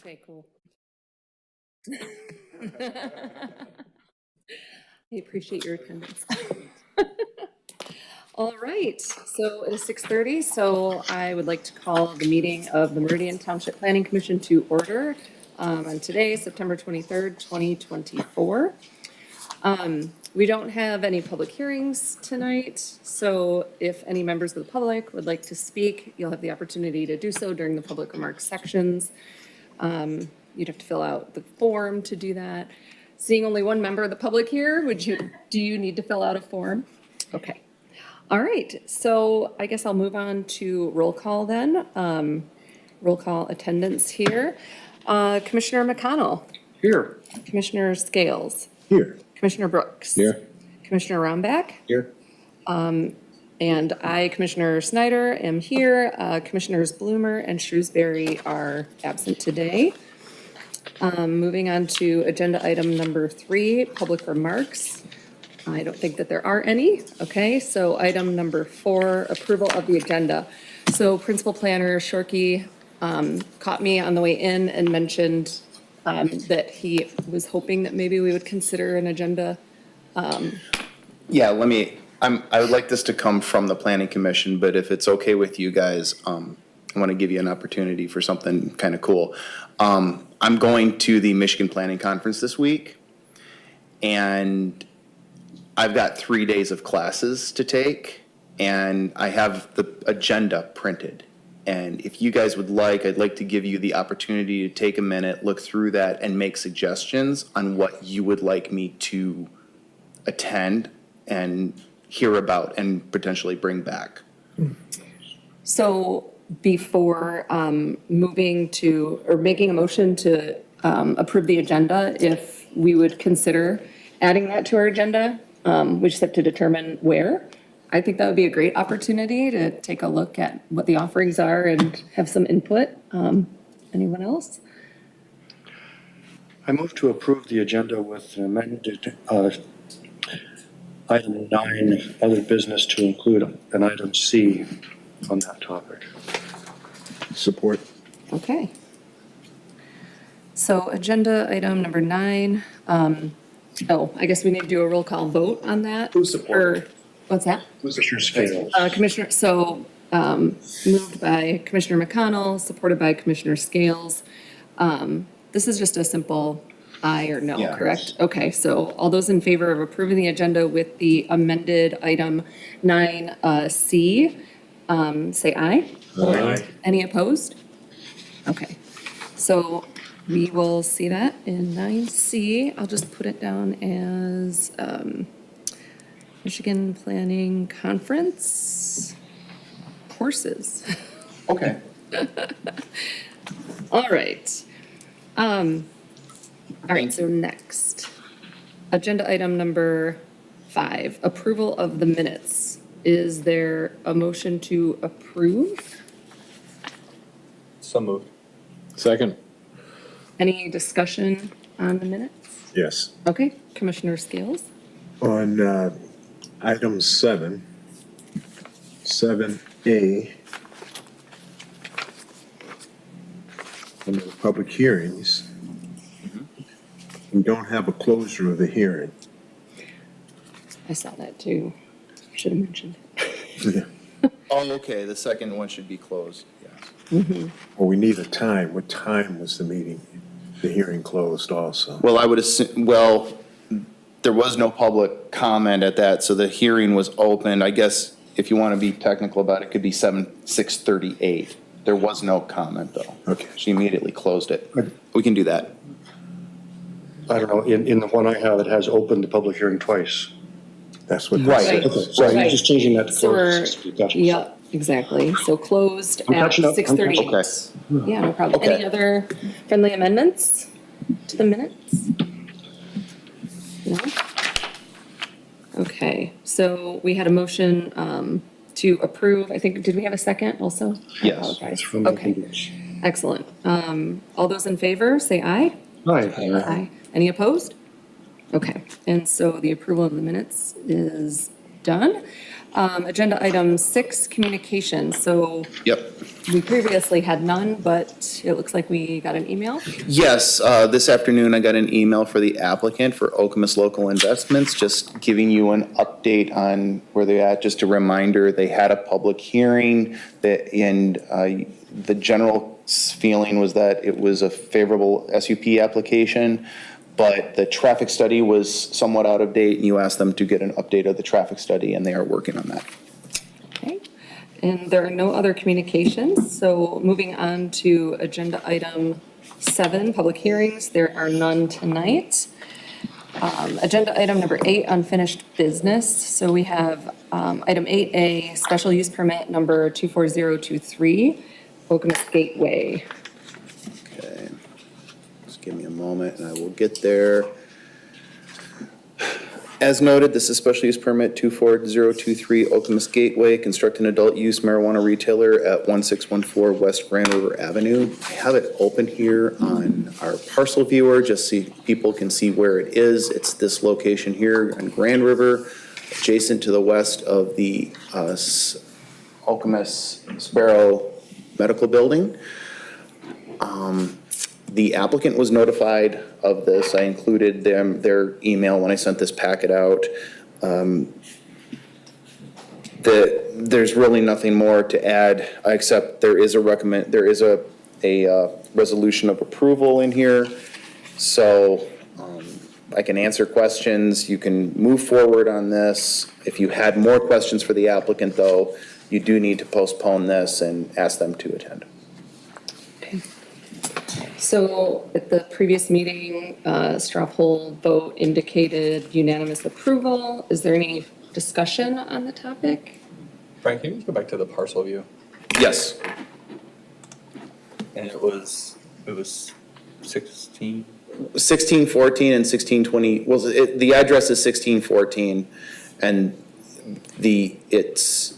Okay, cool. I appreciate your attendance. All right, so it is 6:30, so I would like to call the meeting of the Meridian Township Planning Commission to order on today, September 23rd, 2024. We don't have any public hearings tonight, so if any members of the public would like to speak, you'll have the opportunity to do so during the public remarks sections. You'd have to fill out the form to do that. Seeing only one member of the public here, do you need to fill out a form? Okay. All right, so I guess I'll move on to roll call then. Roll call attendance here. Commissioner McConnell. Here. Commissioner Scales. Here. Commissioner Brooks. Here. Commissioner Rombach. Here. And I, Commissioner Snyder, am here. Commissioners Bloomer and Shrewsbury are absent today. Moving on to agenda item number 3, public remarks. I don't think that there are any. Okay, so item number 4, approval of the agenda. So Principal Planner Shorkey caught me on the way in and mentioned that he was hoping that maybe we would consider an agenda. Yeah, I would like this to come from the planning commission, but if it's okay with you guys, I want to give you an opportunity for something kind of cool. I'm going to the Michigan Planning Conference this week, and I've got 3 days of classes to take, and I have the agenda printed. And if you guys would like, I'd like to give you the opportunity to take a minute, look through that, and make suggestions on what you would like me to attend and hear about and potentially bring back. So before moving to, or making a motion to approve the agenda, if we would consider adding that to our agenda, we just have to determine where. I think that would be a great opportunity to take a look at what the offerings are and have some input. Anyone else? I move to approve the agenda with an amended item 9, other business, to include an item C on that topic. Support. Okay. So agenda item number 9. I guess we need to do a roll call vote on that. Who supported? Or, what's that? Commissioner Scales. Commissioner, so moved by Commissioner McConnell, supported by Commissioner Scales. This is just a simple aye or no, Yeah. correct? Okay, so all those in favor of approving the agenda with the amended item 9C, say aye. Aye. Any opposed? Okay, so we will see that in 9C. I'll just put it down as Michigan Planning Conference courses. Okay. All right. All right, so next, agenda item number 5, approval of the minutes. Is there a motion to approve? So moved. Second. Any discussion on the minutes? Yes. Okay, Commissioner Scales? On item 7, 7A, under the public hearings, we don't have a closure of the hearing. I saw that too. Should have mentioned it. Oh, okay, the second one should be closed, yeah. Or we need a time. What time was the hearing closed also? Well, I would assume, there was no public comment at that, so the hearing was open. I guess if you want to be technical about it, it could be 6:38. There was no comment, though. Okay. She immediately closed it. We can do that. I don't know, in the one I have, it has opened the public hearing twice. That's what. Right. Right. Okay, so you're just changing that to So we're, closed. Gotcha. yeah, exactly. So closed I'm at catching up. 6:38. Okay. Yeah, no problem. Okay. Any other friendly amendments to the minutes? No? Okay, so we had a motion to approve. I think, did we have a second also? I Yes. apologize. From the Okay, English. excellent. All those in favor, say aye. Aye. Aye. Any opposed? Okay, and so the approval of the minutes is done. Agenda item 6, communications. So Yep. we previously had none, but it looks like we got an email. Yes, this afternoon I got an email for the applicant for Okemos Local Investments, just giving you an update on where they're at. Just a reminder, they had a public hearing and the general feeling was that it was a favorable SUP application, but the traffic study was somewhat out of date, and you asked them to get an update of the traffic study, and they are working on that. Okay. And there are no other communications. So moving on to agenda item 7, public hearings. There are none tonight. Agenda item number 8, unfinished business. So we have item 8A, special use permit number 24023, Okemos Gateway. Okay, just give me a moment and I will get there. As noted, this is special use permit 24023 Okemos Gateway, construct an adult use marijuana retailer at 1614 West Grand River Avenue. I have it open here on our parcel viewer, just so people can see where it is. It's this location here on Grand River, adjacent to the west of the Okemos Sparrow Medical Building. The applicant was notified of this. I included their email when I sent this packet out. There's really nothing more to add, except there is a resolution of approval in here. So I can answer questions. You can move forward on this. If you had more questions for the applicant, though, you do need to postpone this and ask them to attend. So at the previous meeting, straw poll vote indicated unanimous approval. Is there any discussion on the topic? Frank, can you just go back to the parcel view? Yes. And it was 16? 1614 and 1620, well, the address is 1614, and it's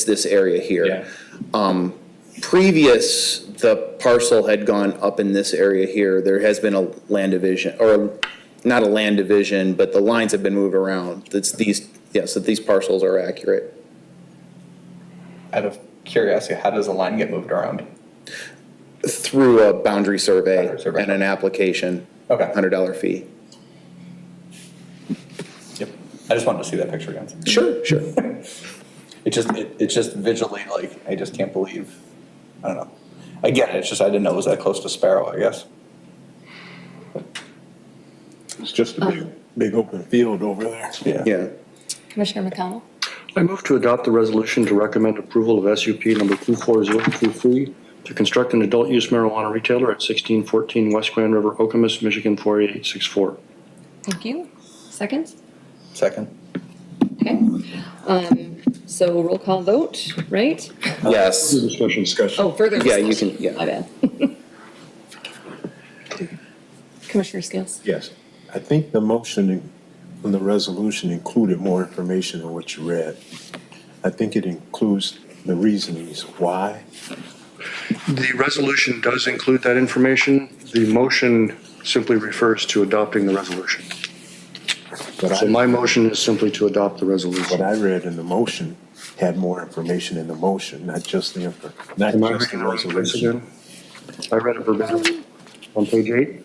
this area here. Yeah. Previous, the parcel had gone up in this area here. There has been a land division, or not a land division, but the lines have been moved around. It's these, yes, that these parcels are accurate. Out of curiosity, how does the line get moved around? Through a boundary survey Boundary survey. and an application. Okay. $100 fee. Yep. I just wanted to see that picture again. Sure. It's just visually, like, I just can't believe, I don't know. I get it, it's just I didn't know it was that close to Sparrow, I guess. It's just a big open field over there. Yeah. Commissioner McConnell? I move to adopt the resolution to recommend approval of SUP number 24023 to construct an adult use marijuana retailer at 1614 West Grand River, Okemos, Michigan 48864. Thank you. Second? Second? Okay. So roll call vote, right? Yes. Discussion. Oh, further Yeah, discussion. you can, yeah. My bad. Commissioner Scales? Yes. I think the motion and the resolution included more information than what you read. I think it includes the reasonings why. The resolution does include that information. The motion simply refers to adopting the resolution. But So my motion is simply to adopt the what resolution. I read in the motion had more information in the motion, not just the Am I resolution. reading the wrong place again? I read it verbatim on page 8.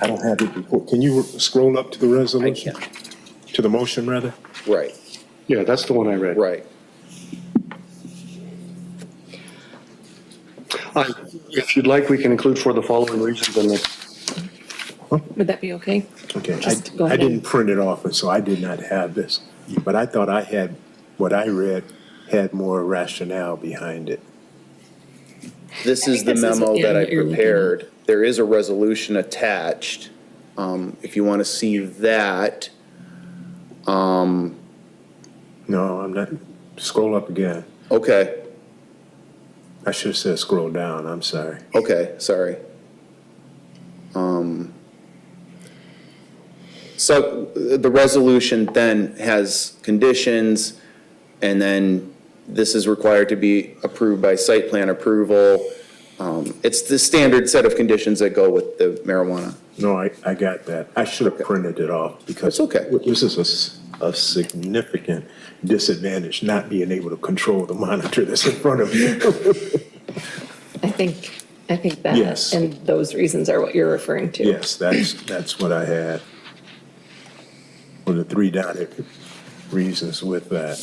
I don't have it before. Can you scroll up to the resolution? can. To the motion, rather? Right, Yeah, that's the one I read. right. If you'd like, we can include for the following reasons in the Would that be okay? Okay, Just go I ahead didn't and- print it off, and so I did not have this. But I thought I had, what I read had more rationale behind it. This I is think the this is- memo yeah, that I what you're looking at. prepared. There is a resolution attached. If you want to see that, No, I'm not, scroll up again. okay, I should have said scroll down, I'm sorry. okay, sorry. So the resolution then has conditions, and then this is required to be approved by site plan approval. It's the standard set of conditions that go with the marijuana No, I got that. I should have printed it off because. It's okay. This is a significant disadvantage, not being able to control the monitor that's in front of you. I think that, Yes. and those reasons are what you're referring to. Yes, that's what I had. For the three dotted reasons with that.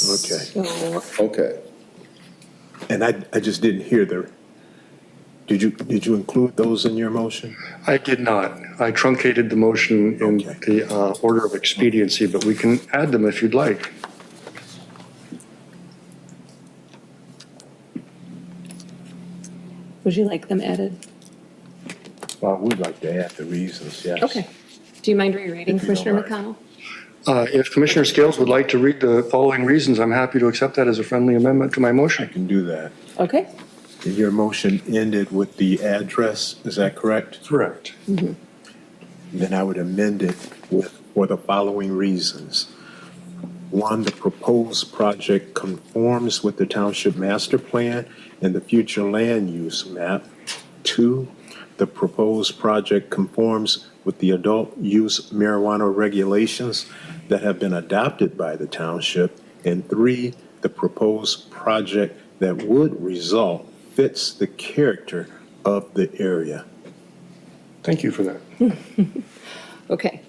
Okay. So, Okay. And I just didn't hear did you include those in your motion? I did not. I truncated the motion in Okay. the order of expediency, but we can add them if you'd like. would you like them added? Well, I would like to add the reasons, yes. Okay. Do you mind rereading, If you don't Commissioner mind. McConnell? If Commissioner Scales would like to read the following reasons, I'm happy to accept that as a friendly amendment to my I motion. can do that. Okay. Your motion ended with the address, is that correct? Correct. Then I would amend it for the following reasons. One, the proposed project conforms with the township master plan and the future land use map. Two, the proposed project conforms with the adult use marijuana regulations that have been adopted by the township. And three, the proposed project that would result fits the character of the area. Thank you for that. Okay.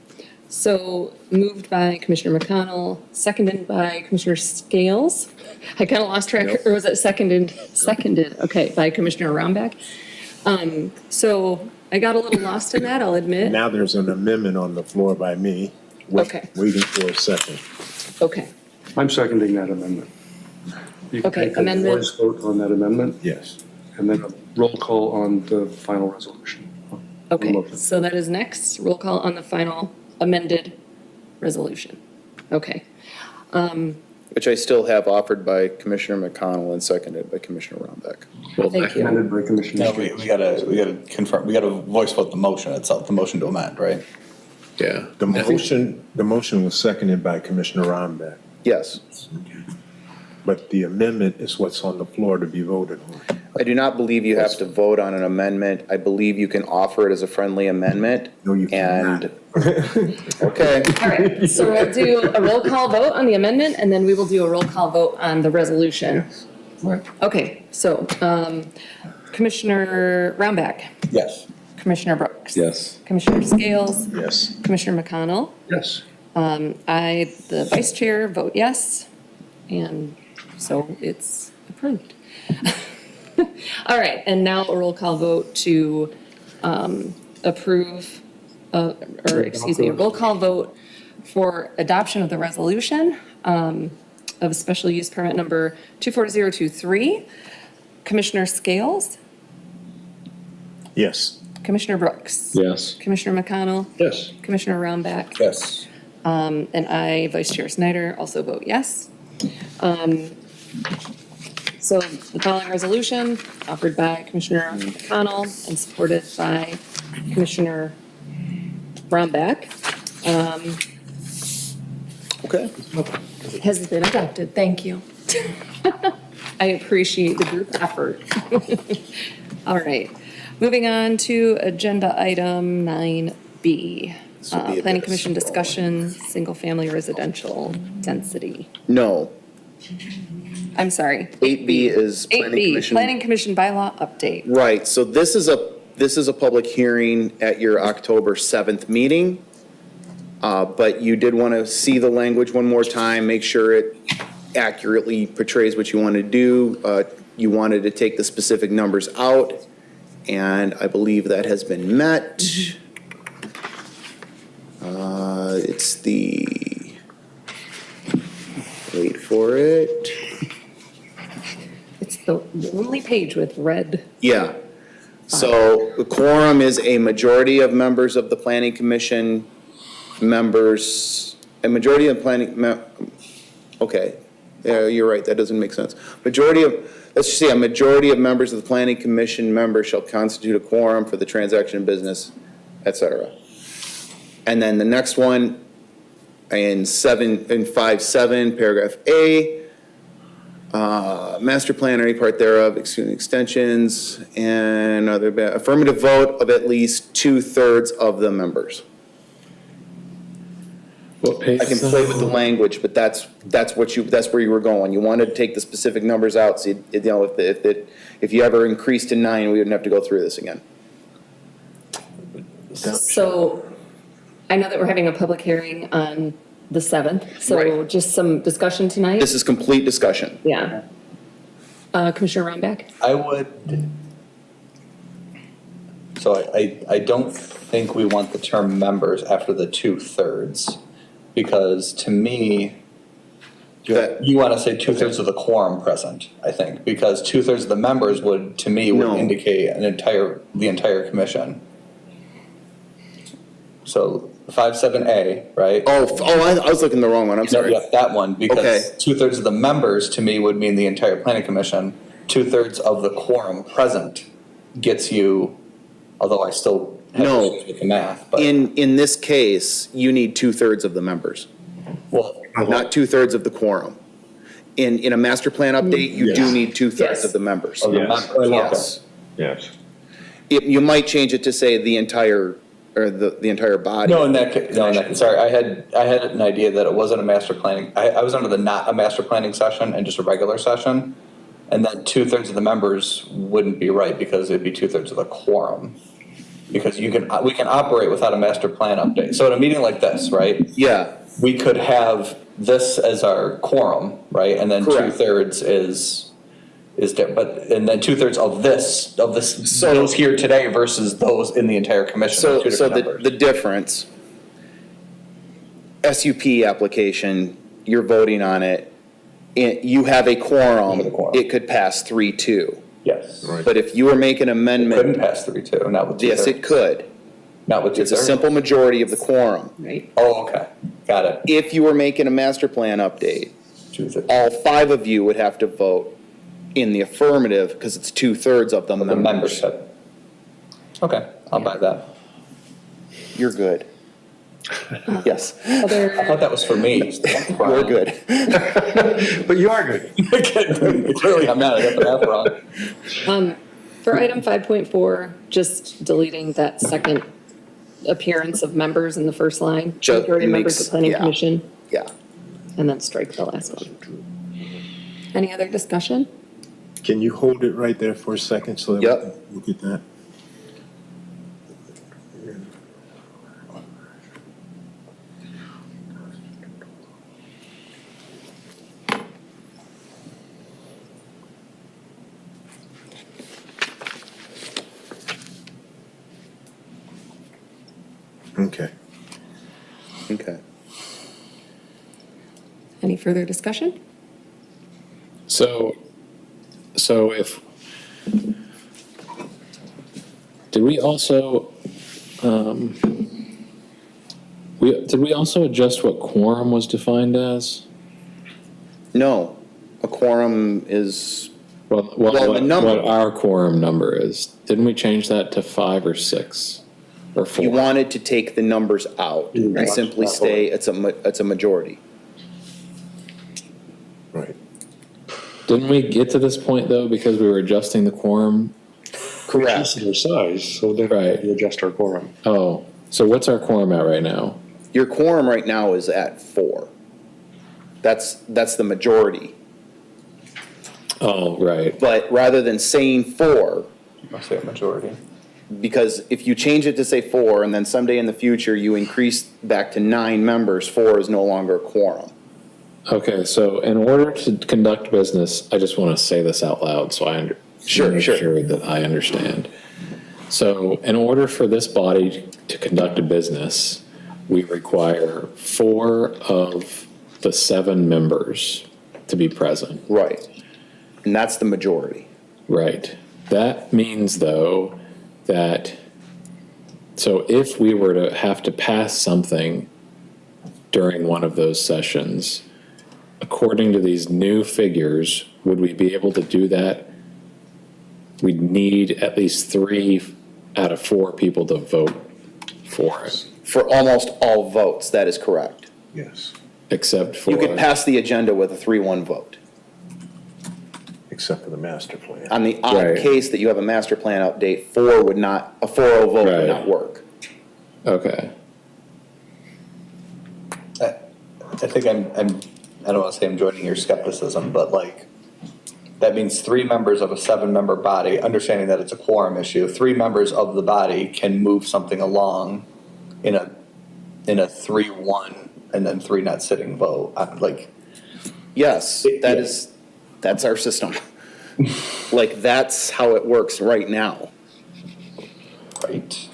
So moved by Commissioner McConnell, seconded by Commissioner Scales. I kind of lost track, or was it seconded? Seconded, okay, by Commissioner Roundback. So I got a little lost in that, I'll admit. Now there's an amendment on the floor by me. Okay. Waiting for a second. Okay, I'm seconding that amendment. You can Okay, take a amendment. voice vote on that amendment, Yes. and then a roll call on the final resolution. okay. Motion. So that is next. Roll call on the final amended resolution. Okay. Which I still have offered by Commissioner McConnell and seconded by Commissioner Roundback. Thank you. Amended by Commissioner No, Scales. we gotta confirm, we gotta voice vote the motion itself, the motion to amend, right? Yeah. The motion was seconded by Commissioner Romback, Yes. but the amendment is what's on the floor to be voted on. I do not believe you have to vote on an amendment. I believe you can offer it as a friendly amendment. No, you cannot. And, okay, All right, so we'll do a roll call vote on the amendment, and then we will do a roll call vote on the resolution. Right. Okay, so Commissioner Roundback, Yes. Commissioner Brooks. Yes. Commissioner Scales, Yes. Commissioner McConnell. Yes. I, the vice chair, vote yes, and so it's approved. All right, and now a roll call vote to approve, or excuse me, a roll call vote for adoption of the resolution of special use permit number 24023. Commissioner Scales, Yes. Commissioner Brooks. Yes. Commissioner McConnell, Yes. Commissioner Roundback. Yes. And I, Vice Chair Snyder, also vote yes. So the following resolution offered by Commissioner McConnell and supported by Commissioner Bromback okay. has been adopted. Thank you. I appreciate the group effort. All right, moving on to agenda item 9B. This would be a Planning bit of Commission scrolling. discussion, single-family residential density. No. I'm sorry. 8B is Planning 8B, Commission. Planning Commission bylaw update. Right, so this is a public hearing at your October 7th meeting. But you did want to see the language one more time, make sure it accurately portrays what you want to do. You wanted to take the specific numbers out, and I believe that has been met. It's the, wait for it. It's the only page with red. Yeah. So the quorum is a majority of members of the planning commission, members, a majority of okay. Yeah, you're right, that doesn't make sense. Majority of, let's just say a majority of members of the planning commission members shall constitute a quorum for the transaction of business, et cetera. And then the next one, in 5.7, paragraph A, Master plan or any part thereof, excluding extensions, and affirmative vote of at least 2/3 of the members. What page? I can play with the language, but that's where you were going. You wanted to take the specific numbers out, so if you ever increased to 9, we wouldn't have to go through this again. So I know that we're having a public hearing on the 7th, so Right. just some discussion tonight? This is complete discussion. Yeah. Commissioner Rhinebeck? I would, so I don't think we want the term members after the 2/3, because to me, That- you want to say 2/3 of the quorum present, I think, because 2/3 of the members would, to me, would No. indicate the entire commission. So 57A, right? I was looking the wrong one, I'm No, sorry. yeah, that one, Okay. because 2/3 of the members, to me, would mean the entire planning commission. 2/3 of the quorum present gets you, although I still have No. issues with the math, but, In this case, you need 2/3 of the members, well, not 2/3 of the quorum. In a master plan update, you do Yes. need 2/3 Yes. of the members. of the Yes. members. Yes. Yes. You might change it to say the entire, or the entire body. No, sorry, I had an idea that it wasn't a master planning, I was under the not a master planning session and just a regular session. And then 2/3 of the members wouldn't be right because it'd be 2/3 of the quorum. Because we can operate without a master plan update. So at a meeting like this, right? Yeah, We could have this as our quorum, right? And then Correct. 2/3 and then 2/3 of this, So- those here today versus those in the entire commission. are so two different the numbers. difference, SUP application, you're voting on it, you have a You have a quorum, quorum. it could pass 3-2. Yes. Right. But if you were making an Couldn't amendment, pass 3-2, not with 2/3. yes, it could. Not with 2/3. It's a simple majority of the quorum. Right. Oh, okay, got it. If you were making a master plan update, 2/3. all 5 of you would have to vote in the affirmative because it's 2/3 of the The members. membership. Okay, I'll buy that. You're good. Yes, I Other, thought that was for me. you're good. But you are good. Clearly, I'm not, I got the math wrong. for item 5.4, just deleting that second appearance of members in the first line. Just Majority members makes- of planning yeah. commission, Yeah. and then strike the last one. Any other discussion? Can you hold it right there for a second so that Yep. we can look at that? Okay. Okay. Any further discussion? So if, did we also, did we also adjust what quorum was defined as? No, a quorum is, Well, Well, the number- what our quorum number is? Didn't we change that to 5 or 6 or 4? you wanted to take the numbers out and Right. simply say it's a majority. Right. Didn't we get to this point though because we were adjusting the quorum? Correct. Their size, so then Right. we adjust our quorum. Oh, so what's our quorum at right now? Your quorum right now is at 4. That's the majority. Oh, right. But rather than saying 4, Must say a majority. because if you change it to say 4 and then someday in the future you increase back to 9 members, 4 is no longer a quorum. Okay, so in order to conduct business, I just want to say this out loud so I Sure, make sure. sure that I understand. So in order for this body to conduct a business, we require 4 of the 7 members to be present. Right. And that's the majority. Right. That means, though, that, so if we were to have to pass something during one of those sessions, according to these new figures, would we be able to do that? We'd need at least 3 out of 4 people to vote for it, For almost all votes, that is correct. Yes. except for. You could pass the agenda with a 3-1 vote. except for the master plan. On the odd Right. case that you have a master plan update, a 4-0 vote Right. would not work. Okay. I think I don't want to say I'm joining your skepticism, but like, that means 3 members of a 7-member body, understanding that it's a quorum issue, 3 members of the body can move something along in a 3-1 and then 3 not sitting vote. Like, Yes, that's our system. Like, that's how it works right now. right?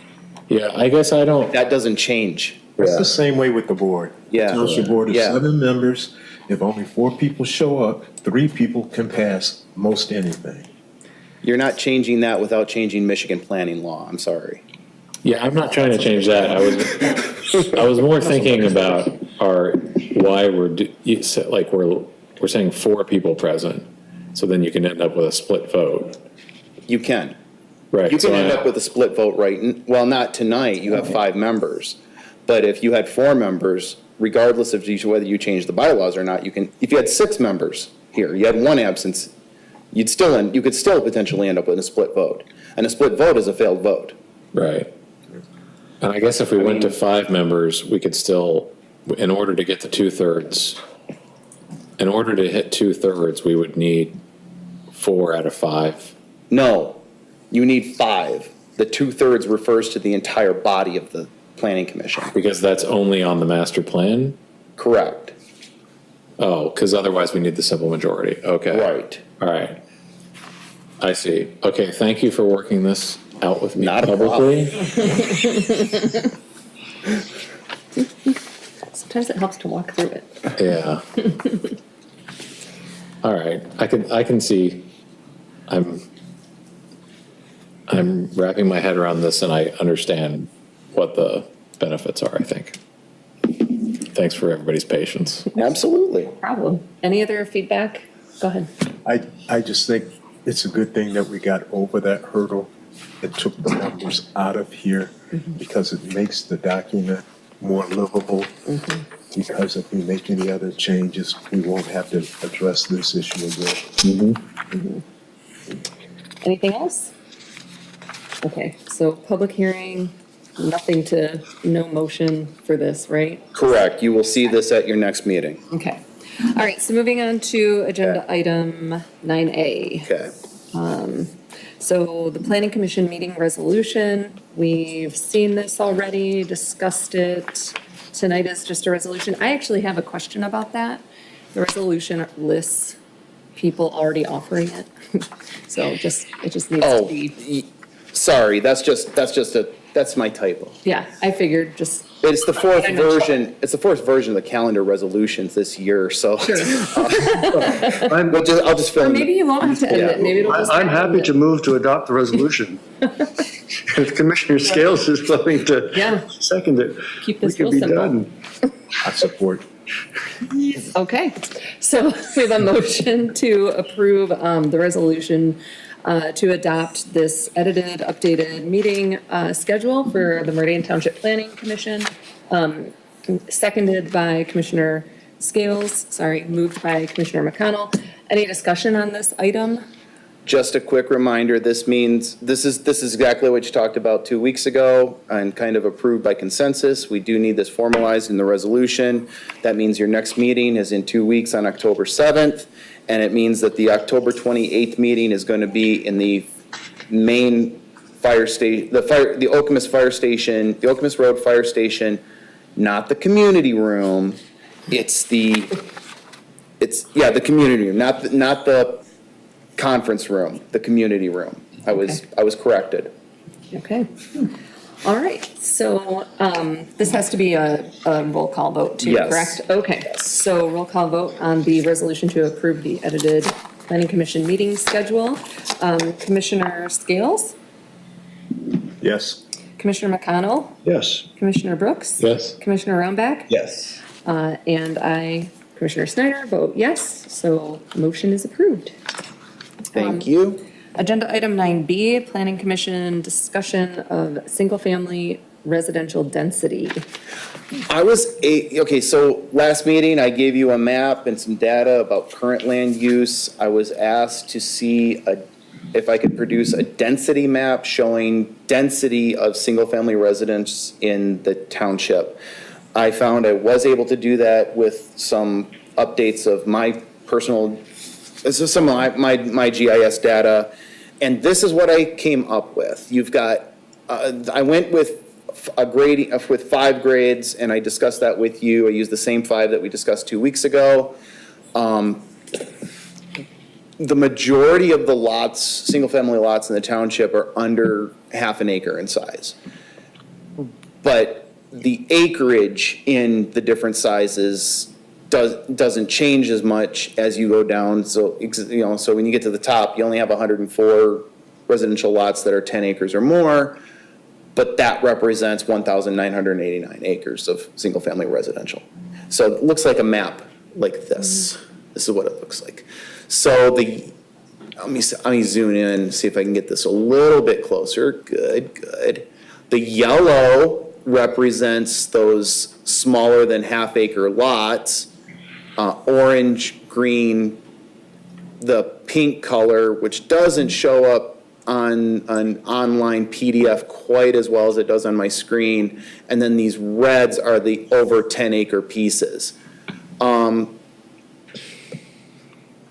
Yeah, I guess I don't, That doesn't change. It's the same way with the board. Yeah. Township board is Yeah. 7 members. If only 4 people show up, 3 people can pass most anything. You're not changing that without changing Michigan planning law. I'm sorry. yeah, I'm not trying to change that. I was more thinking about why like we're saying 4 people present. So then you can end up with a split vote. You can. Right. You so can end I- up with a split vote, right? Well, not tonight. You have 5 members. But if you had 4 members, regardless of whether you change the bylaws or not, if you had 6 members here, you had 1 absence, you could still potentially end up with a split vote. And a split vote is a failed vote. Right. And I guess if we went to 5 members, we could still, in order to get to 2/3, in order to hit 2/3, we would need 4 out of 5. No, you need 5. The 2/3 refers to the entire body of the planning commission. Because that's only on the master plan? Correct. Oh, because otherwise we need the simple majority. Okay. Right. All right. I see. Okay, thank you for working this out with me Not a publicly. Sometimes it helps to walk through it. Yeah. All right, I can see, I'm wrapping my head around this and I understand what the benefits are, I think. Thanks for everybody's patience. Absolutely. Problem. Any other feedback? Go ahead. I just think it's a good thing that we got over that hurdle and took the numbers out of here because it makes the document more livable. Because if we make any other changes, we won't have to address this issue again. Anything else? Okay, so public hearing, no motion for this, right? Correct. You will see this at your next meeting. Okay. All right, so moving on to agenda item 9A. Okay. So the planning commission meeting resolution, we've seen this already, discussed it. Tonight is just a resolution. I actually have a question about that. The resolution lists people already offering it. So it just needs to Oh, be, sorry, that's my typo. yeah, I figured just, It's the 4th I know. version, of the calendar resolutions this year, so. I'll just fill or in. maybe you won't have to edit it, maybe it'll just. I'm happy to move to adopt the resolution. If Commissioner Scales is willing to Yeah. second it, Keep we this could real be simple. done. I support. Okay, so we have a motion to approve the resolution to adopt this edited, updated meeting schedule for the Meridian Township Planning Commission, seconded by Commissioner Scales, moved by Commissioner McConnell. Any discussion on this item? Just a quick reminder, this is exactly what you talked about 2 weeks ago and kind of approved by consensus. We do need this formalized in the resolution. That means your next meeting is in 2 weeks on October 7th. And it means that the October 28th meeting is going to be in the main fire station, the Okemos Fire Station, the Okemos Road Fire Station, not the community room. It's the community room, not the conference room, the community room. I was corrected. Okay. All right, so this has to be a roll call vote too, Yes. correct? Okay, so roll call vote on the resolution to approve the edited planning commission meeting schedule. Commissioner Scales, Yes. Commissioner McConnell, Yes. Commissioner Brooks? Yes. Commissioner Roundback? Yes. And I, Commissioner Snyder, vote yes, so motion is approved. Thank you. Agenda item 9B, Planning Commission discussion of single-family residential density. Okay, so last meeting, I gave you a map and some data about current land use. I was asked to see if I could produce a density map showing density of single-family residents in the township. I found I was able to do that with some updates of my personal, this is some of my GIS data, and this is what I came up with. You've got, I went with a grading, with 5 grades, and I discussed that with you. I used the same 5 that we discussed 2 weeks ago. The majority of the lots, single-family lots in the township are under half an acre in size. But the acreage in the different sizes doesn't change as much as you go down. So, you know, so when you get to the top, you only have 104 residential lots that are 10 acres or more, but that represents 1,989 acres of single-family residential. So it looks like a map like this. This is what it looks like. So let me zoom in, see if I can get this a little bit closer. Good, good. The yellow represents those smaller than half-acre lots. Orange, green, the pink color, which doesn't show up on an online PDF quite as well as it does on my screen. And then these reds are the over 10-acre pieces.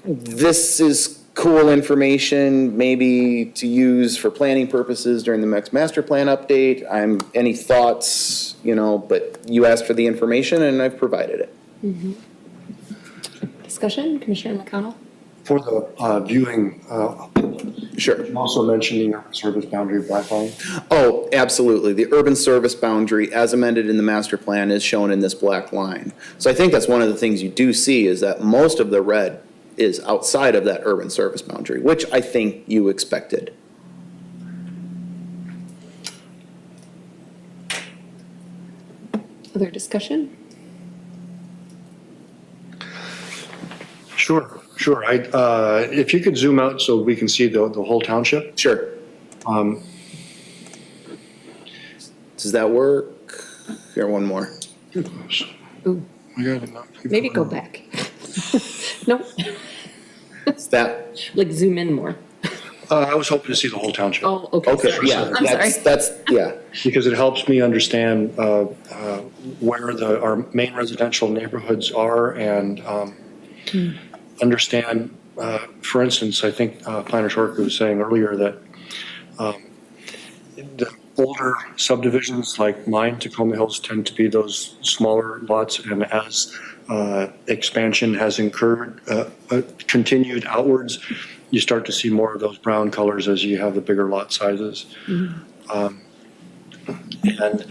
This is cool information, maybe to use for planning purposes during the next master plan update. Any thoughts, you know, but you asked for the information and I've provided it. Discussion, Commissioner McConnell? For the viewing, Sure. I'm also mentioning urban service boundary black line. Oh, absolutely. The urban service boundary, as amended in the master plan, is shown in this black line. So I think that's one of the things you do see is that most of the red is outside of that urban service boundary, which I think you expected. Other discussion? Sure. If you could zoom out so we can see the whole township. Sure. Does that work? Here, one more. Ooh, We got enough people. maybe go back. No, Is that, like zoom in more. I was hoping to see the whole township. Oh, okay. okay, sorry. yeah, I'm sorry. yeah. Because it helps me understand where our main residential neighborhoods are and understand, for instance, I think Planner Shortco was saying earlier that the older subdivisions like mine, Tacoma Hills, tend to be those smaller lots, and as expansion has continued outwards, you start to see more of those brown colors as you have the bigger lot sizes. And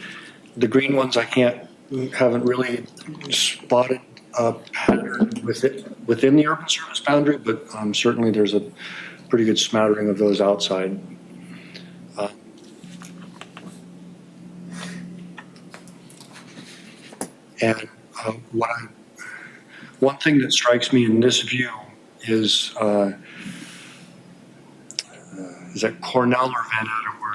the green ones, haven't really spotted a pattern within the urban service boundary, but certainly there's a pretty good smattering of those outside. And one thing that strikes me in this view is that Cornell or Van Adam, where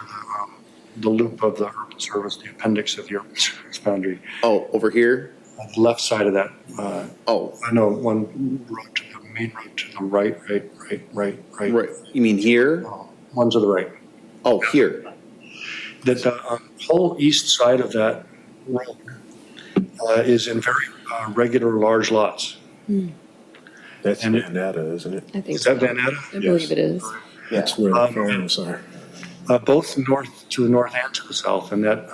the loop of the urban service, the appendix of the urban service boundary, Oh, over here? on the left side of that. Oh, I know one road to the main road to the right. right. You mean here? One to the right. Oh, here. That the whole east side of that road is in very regular large lots. That's And Vanetta, isn't it? I think Is that so. Van Adam? I believe it is. That's where the farms are. Both north to the north and to the south, and that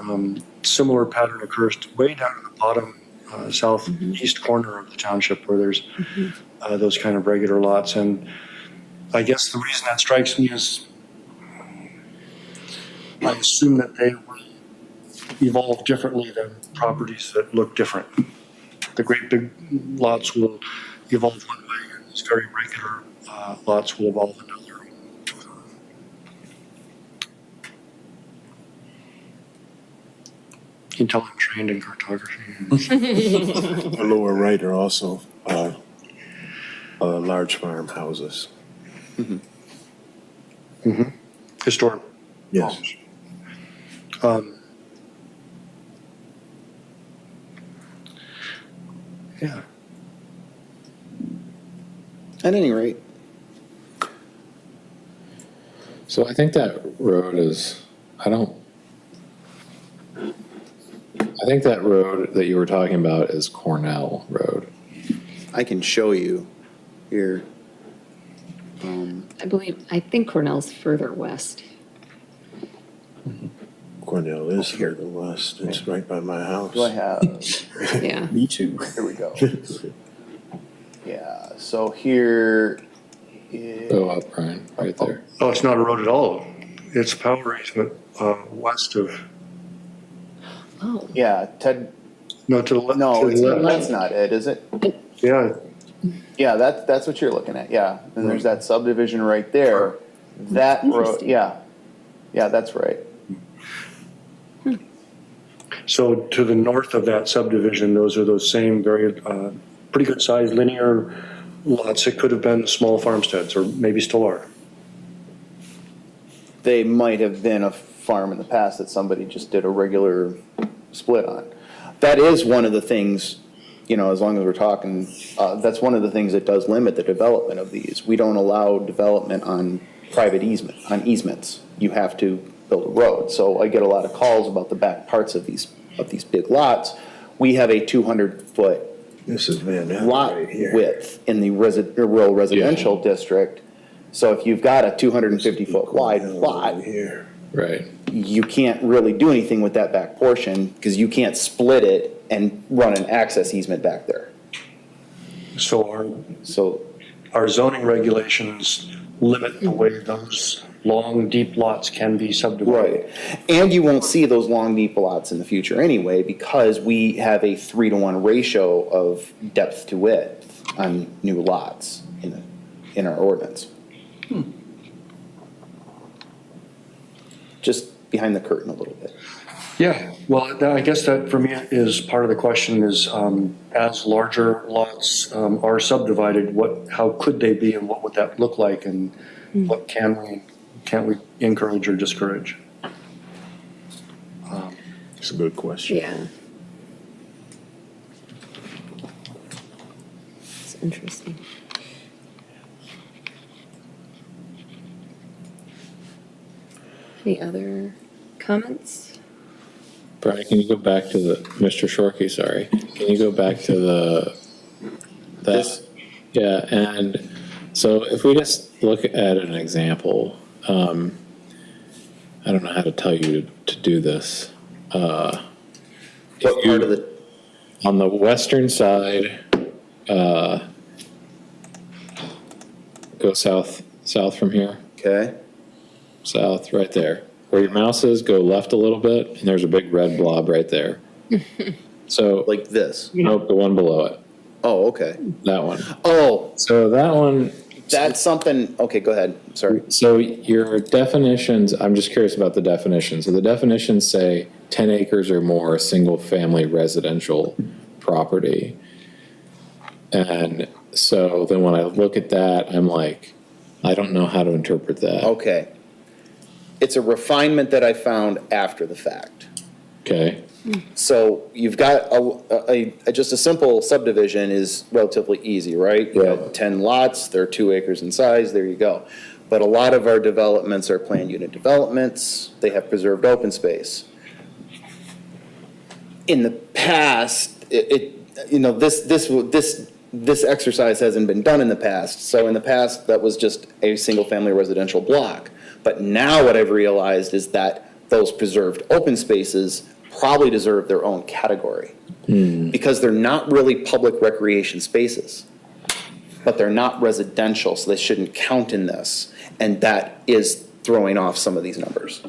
similar pattern occurs way down at the bottom southeast corner of the township where there's those kind of regular lots. And I guess the reason that strikes me is I assume that they will evolve differently than properties that look different. The great big lots will evolve one way, and these very regular lots will evolve another. You can tell I'm trained in cartography. The lower right are also large farmhouses. Historic. Yes. Yeah. At any rate, So I think that road is, I think that road that you were talking about is Cornell Road. I can show you here. I think Cornell's further west. Cornell is further west. It's right by my house. Do I have? Yeah. Me too. Here we go. Yeah, so here is. Go up, Brian, right there. Oh, it's not a road at all. It's a power easement, west of, Oh, Yeah, Ted, no, to the left. no, to it's, the left. that's not it, is it? Yeah, Yeah, that's what you're looking at, yeah. And there's that subdivision right there. That road, Interesting. yeah. Yeah, that's right. so to the north of that subdivision, those are those same very, pretty good sized linear lots. It could have been small farmsteads, or maybe still are. They might have been a farm in the past that somebody just did a regular split on. That is one of the things, as long as we're talking, that's one of the things that does limit the development of these. We don't allow development on private easements. You have to build a road. So I get a lot of calls about the back parts of these big lots. We have a 200-foot This is Van Allen lot right here. width in the rural residential district. So if you've got a 250-foot wide Cornell lot, over here. Right. you can't really do anything with that back portion because you can't split it and run an access easement back there. So So, our zoning regulations limit the way those long, deep lots can be subdivided. right. And you won't see those long, deep lots in the future anyway because we have a 3-to-1 ratio of depth to width on new lots in our ordinance. Just behind the curtain a little bit. Yeah, well, I guess that for me is part of the question is, as larger lots are subdivided, how could they be and what would that look like? And what can't we encourage or discourage? It's a good question. yeah. It's interesting. Any other comments? Brian, can you go back to Mr. Shorkey, sorry. Can you go back to This? Yeah, and so if we just look at an example, I don't know how to tell you to do this. What part of the, On the western side, go south from here, okay? south, right there. Where your mouse is, go left a little bit, and there's a big red blob right there. So, Like this? nope, the one below it, Oh, okay. that one. Oh, So that one, that's something, okay, go ahead, sorry. so your definitions, I'm just curious about the definitions. So the definitions say 10 acres or more, single-family residential property. And so then when I look at that, I'm like, I don't know how to interpret that. Okay. It's a refinement that I found after the fact. Okay, So you've got just a simple subdivision is relatively easy, right? You got Yeah. 10 lots, they're 2 acres in size, there you go. But a lot of our developments are planned unit developments, they have preserved open space. In the past, this exercise hasn't been done in the past. So in the past, that was just a single-family residential block. But now what I've realized is that those preserved open spaces probably deserve their own category. Because they're not really public recreation spaces, but they're not residential, so they shouldn't count in this. And that is throwing off some of these numbers.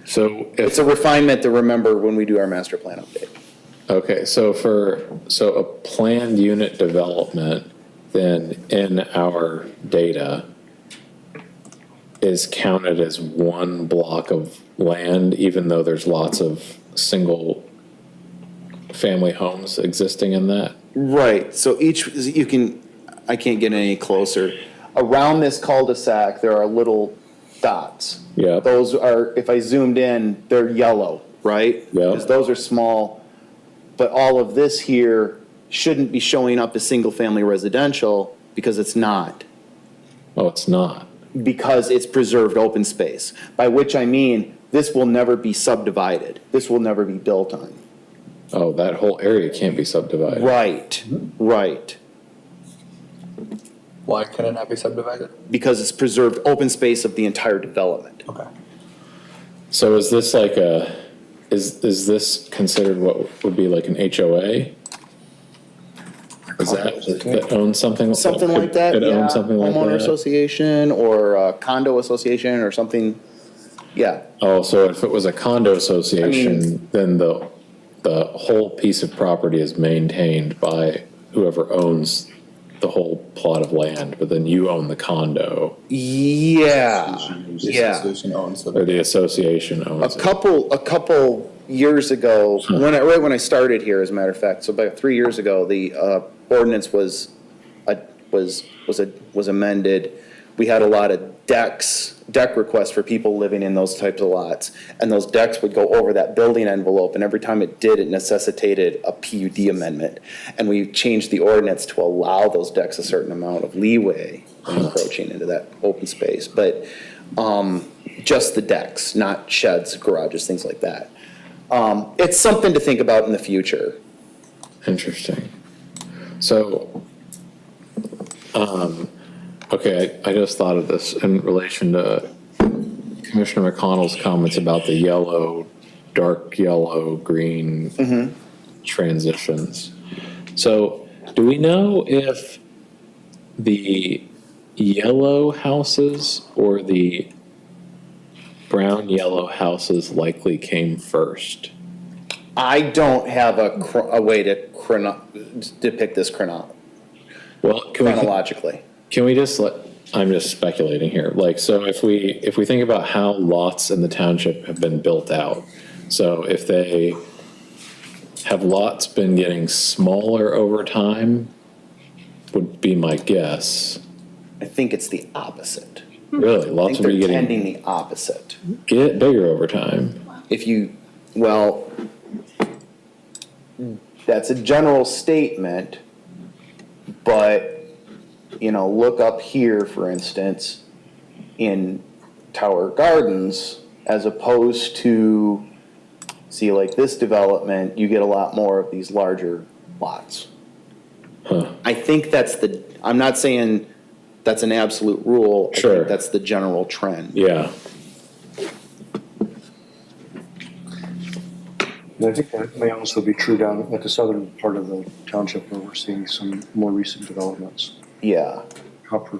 so It's if, a refinement to remember when we do our master plan update. okay, so a planned unit development, then in our data is counted as one block of land, even though there's lots of single-family homes existing in that? Right, so I can't get any closer. Around this cul-de-sac, there are little dots. Yep. Those are, if I zoomed in, they're yellow, right? Yep. Because those are small, but all of this here shouldn't be showing up as single-family residential because it's not. Oh, it's not. Because it's preserved open space, by which I mean, this will never be subdivided. This will never be built on. Oh, that whole area can't be subdivided. Right, right. Why can it not be subdivided? Because it's preserved open space of the entire development. Okay. So is this like is this considered what would be like an HOA? Is that owns something? Something like that, It yeah. owns something like Homeowner that? association or a condo association or something, yeah. Oh, so if it was a condo association, then the whole piece of property is maintained by whoever owns the whole plot of land, but then you own the condo, Yeah, The yeah. association owns the. or the association A owns it. couple years ago, right when I started here, as a matter of fact, so about 3 years ago, the ordinance was amended. We had a lot of deck requests for people living in those types of lots. And those decks would go over that building envelope, and every time it did, it necessitated a PUD amendment. And we changed the ordinance to allow those decks a certain amount of leeway in encroaching into that open space. But just the decks, not sheds, garages, things like that. It's something to think about in the future. Interesting. So, okay, I just thought of this in relation to Commissioner McConnell's comments about the yellow, dark yellow, green transitions. So, do we know if the yellow houses or the brown yellow houses likely came first? I don't have a way to depict this Well, chronologically. can we just I'm just speculating here. Like, so if we think about how lots in the township have been built out, so if they have lots been getting smaller over time, would be my guess. I think it's the opposite. Really, I lots think would be they're getting tending the opposite. get bigger over time. If you, well, that's a general statement, but, you know, look up here, for instance, in Tower Gardens, as opposed to, see, like this development, you get a lot more of these larger lots. I think that's I'm not saying that's an absolute rule. I Sure. think that's the general trend. Yeah. And I think that may also be true down at the southern part of the township where we're seeing some more recent developments. Yeah. Copper,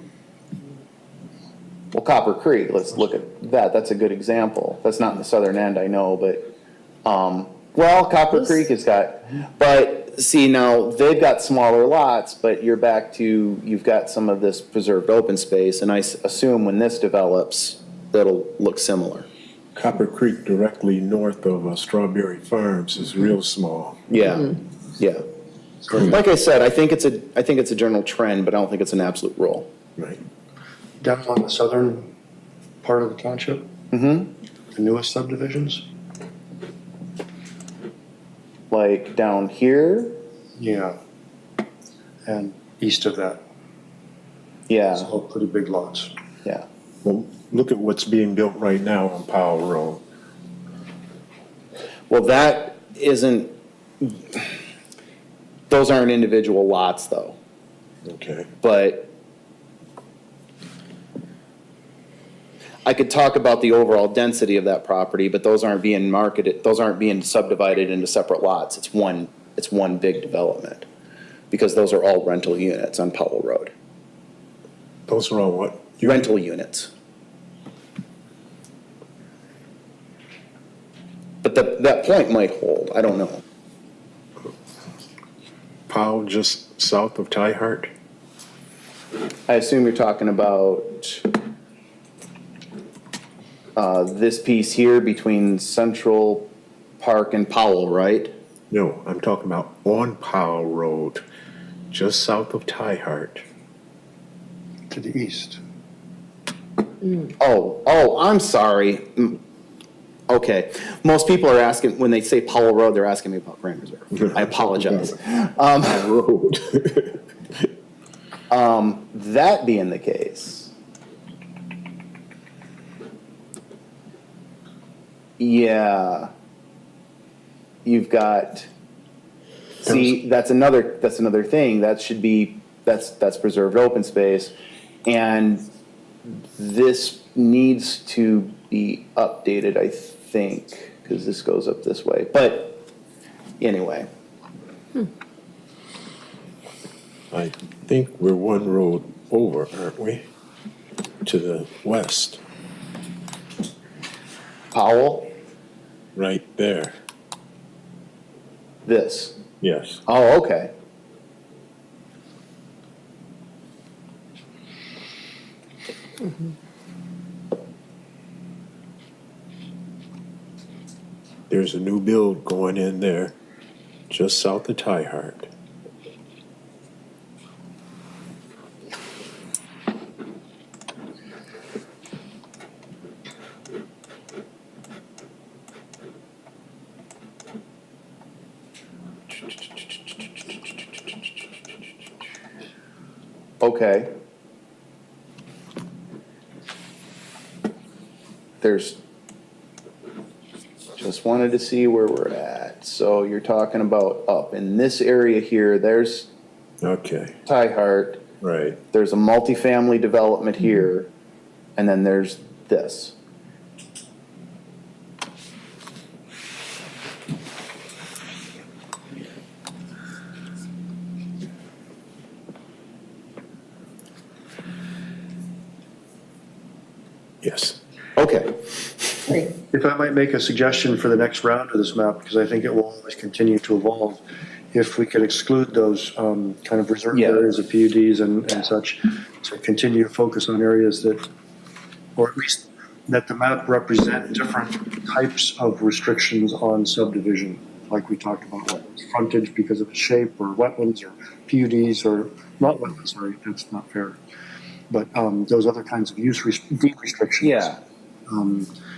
Well, Copper Creek, let's look at that. That's a good example. That's not in the southern end, I know, but, well, Copper Creek has got, but see, now, they've got smaller lots, but you're back to, you've got some of this preserved open space, and I assume when this develops, that'll look similar. Copper Creek directly north of Strawberry Farms is real small. Yeah, yeah. Like I said, I think it's a general trend, but I don't think it's an absolute rule. Right. down along the southern part of the township, the newest subdivisions. Like down here, Yeah. And east of that, yeah, it's all pretty big lots. yeah. Well, look at what's being built right now on Powell Road. Well, that isn't, those aren't individual lots though, Okay. but I could talk about the overall density of that property, but those aren't being marketed, those aren't being subdivided into separate lots. It's one big development, because those are all rental units on Powell Road. Those are all what? Rental units. But that point might hold, I don't know. Powell just south of Tyhart? I assume you're talking about this piece here between Central Park and Powell, right? No, I'm talking about on Powell Road, just south of Tyhart. To the east. Oh, I'm sorry. Okay, most people are asking, when they say Powell Road, they're asking me about Grand Reserve. I apologize. Road. That being the case, yeah, you've got, see, that's another thing, that should be, that's preserved open space. And this needs to be updated, I think, because this goes up this way, but anyway. I think we're one road over, aren't we? To the west, Powell, right there. this, Yes. oh, okay. There's a new build going in there, just south of Tie Hart. Okay. There's, just wanted to see where we're at. So you're talking about up in this area here, there's Okay, Tie Hart, right. there's a multifamily development here, and then there's this. Yes. Okay. Great. If I might make a suggestion for the next round of this map, because I think it will always continue to evolve, if we could exclude those kind of reserved Yeah. areas of PUDs and such, to continue to focus on areas that, or at least that the map represent different types of restrictions on subdivision, like we talked about, wetlands frontage because of its shape, or wetlands, or PUDs, or not wetlands, sorry, that's not fair. But those other kinds of use deed restrictions. Yeah.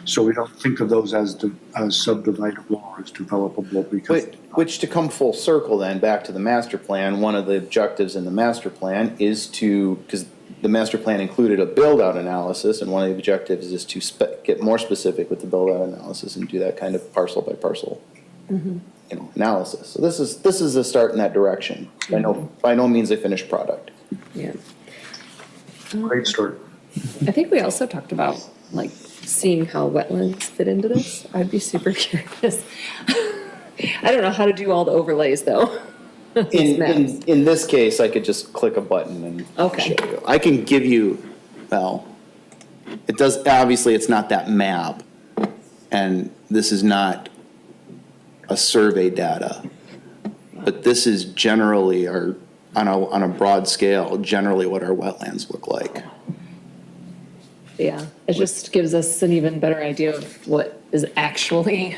So we don't think of those as subdividable or as developable because. Which to come full circle then, back to the master plan, one of the objectives in the master plan is to, because the master plan included a build-out analysis, and one of the objectives is to get more specific with the build-out analysis and do that kind of parcel by parcel, analysis. So this is a start in that direction. By no means a finished product. Yeah. Great start. I think we also talked about like seeing how wetlands fit into this. I'd be super curious. I don't know how to do all the overlays though. These maps. In this case, I could just click a button and Okay. show you. I can give you, well, it does, obviously, it's not that map, and this is not a survey data, but this is generally our, on a broad scale, generally what our wetlands look like. Yeah, it just gives us an even better idea of what is actually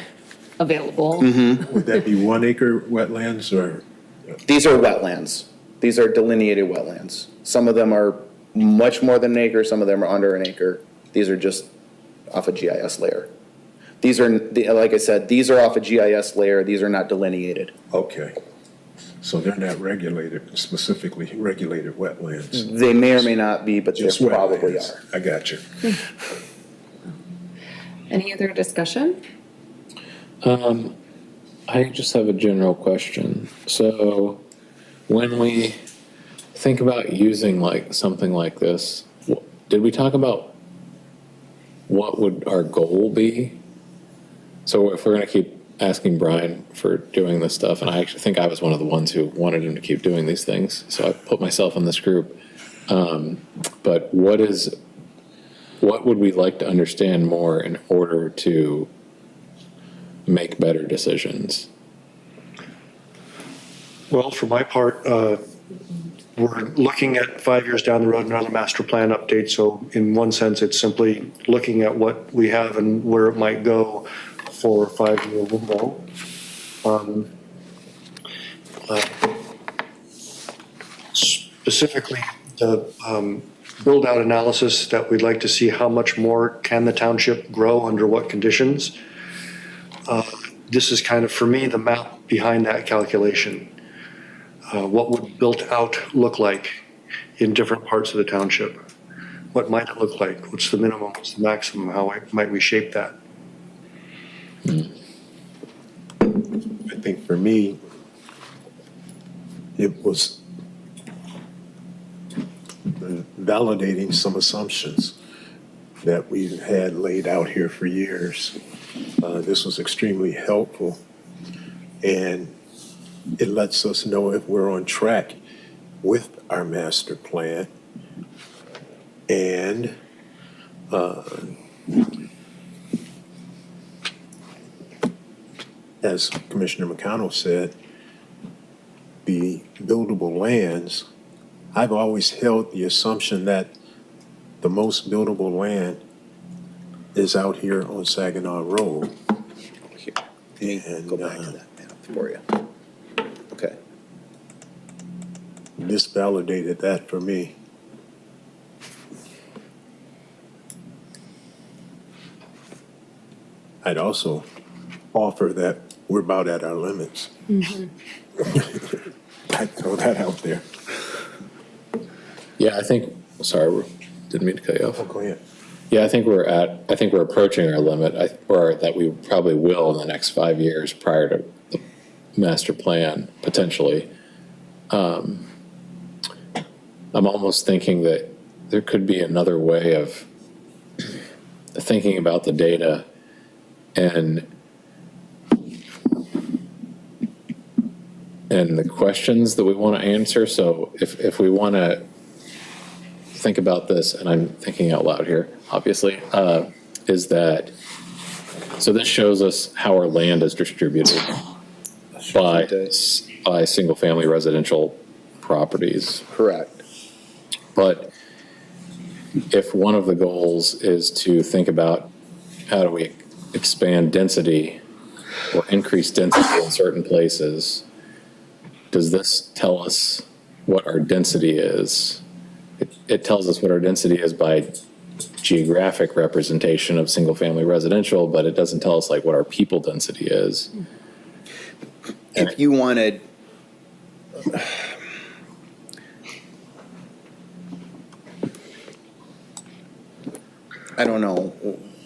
available. Would that be 1 acre wetlands or? These are wetlands. These are delineated wetlands. Some of them are much more than an acre, some of them are under an acre. These are just off a GIS layer. These are, like I said, these are off a GIS layer, these are not delineated. Okay. So they're not regulated, specifically regulated wetlands? They may or may not be, but they Just probably wetlands. are. I got you. Any other discussion? I just have a general question. So when we think about using like something like this, did we talk about what would our goal be? So if we're going to keep asking Brian for doing this stuff, and I actually think I was one of the ones who wanted him to keep doing these things, so I put myself in this group. But what would we like to understand more in order to make better decisions? Well, for my part, we're looking at 5 years down the road, another master plan update. So in one sense, it's simply looking at what we have and where it might go for a 5-year window. Specifically, the build-out analysis that we'd like to see how much more can the township grow under what conditions. this is kind of, for me, the map behind that calculation. What would built out look like in different parts of the township? What might it look like? What's the minimum? What's the maximum? How might we shape that? I think for me, it was validating some assumptions that we've had laid out here for years. This was extremely helpful, and it lets us know if we're on track with our master plan. And as Commissioner McConnell said, the buildable lands, I've always held the assumption that the most buildable land is out here on Saginaw Road. Here, let me go back to that map for you. Okay. This validated that for me. I'd also offer that we're about at our limits. I'd throw that out there. Yeah, I think, sorry, didn't mean to cut you off. Oh, go ahead. Yeah, I think we're approaching our limit, or that we probably will in the next 5 years prior to the master plan, potentially. I'm almost thinking that there could be another way of thinking about the data and the questions that we want to answer. So if we want to think about this, and I'm thinking out loud here, obviously, is that, so this shows us how our land is distributed by single-family residential properties. Correct. But if one of the goals is to think about how do we expand density or increase density in certain places, does this tell us what our density is? It tells us what our density is by geographic representation of single-family residential, but it doesn't tell us like what our people density is. If you wanted, I don't know,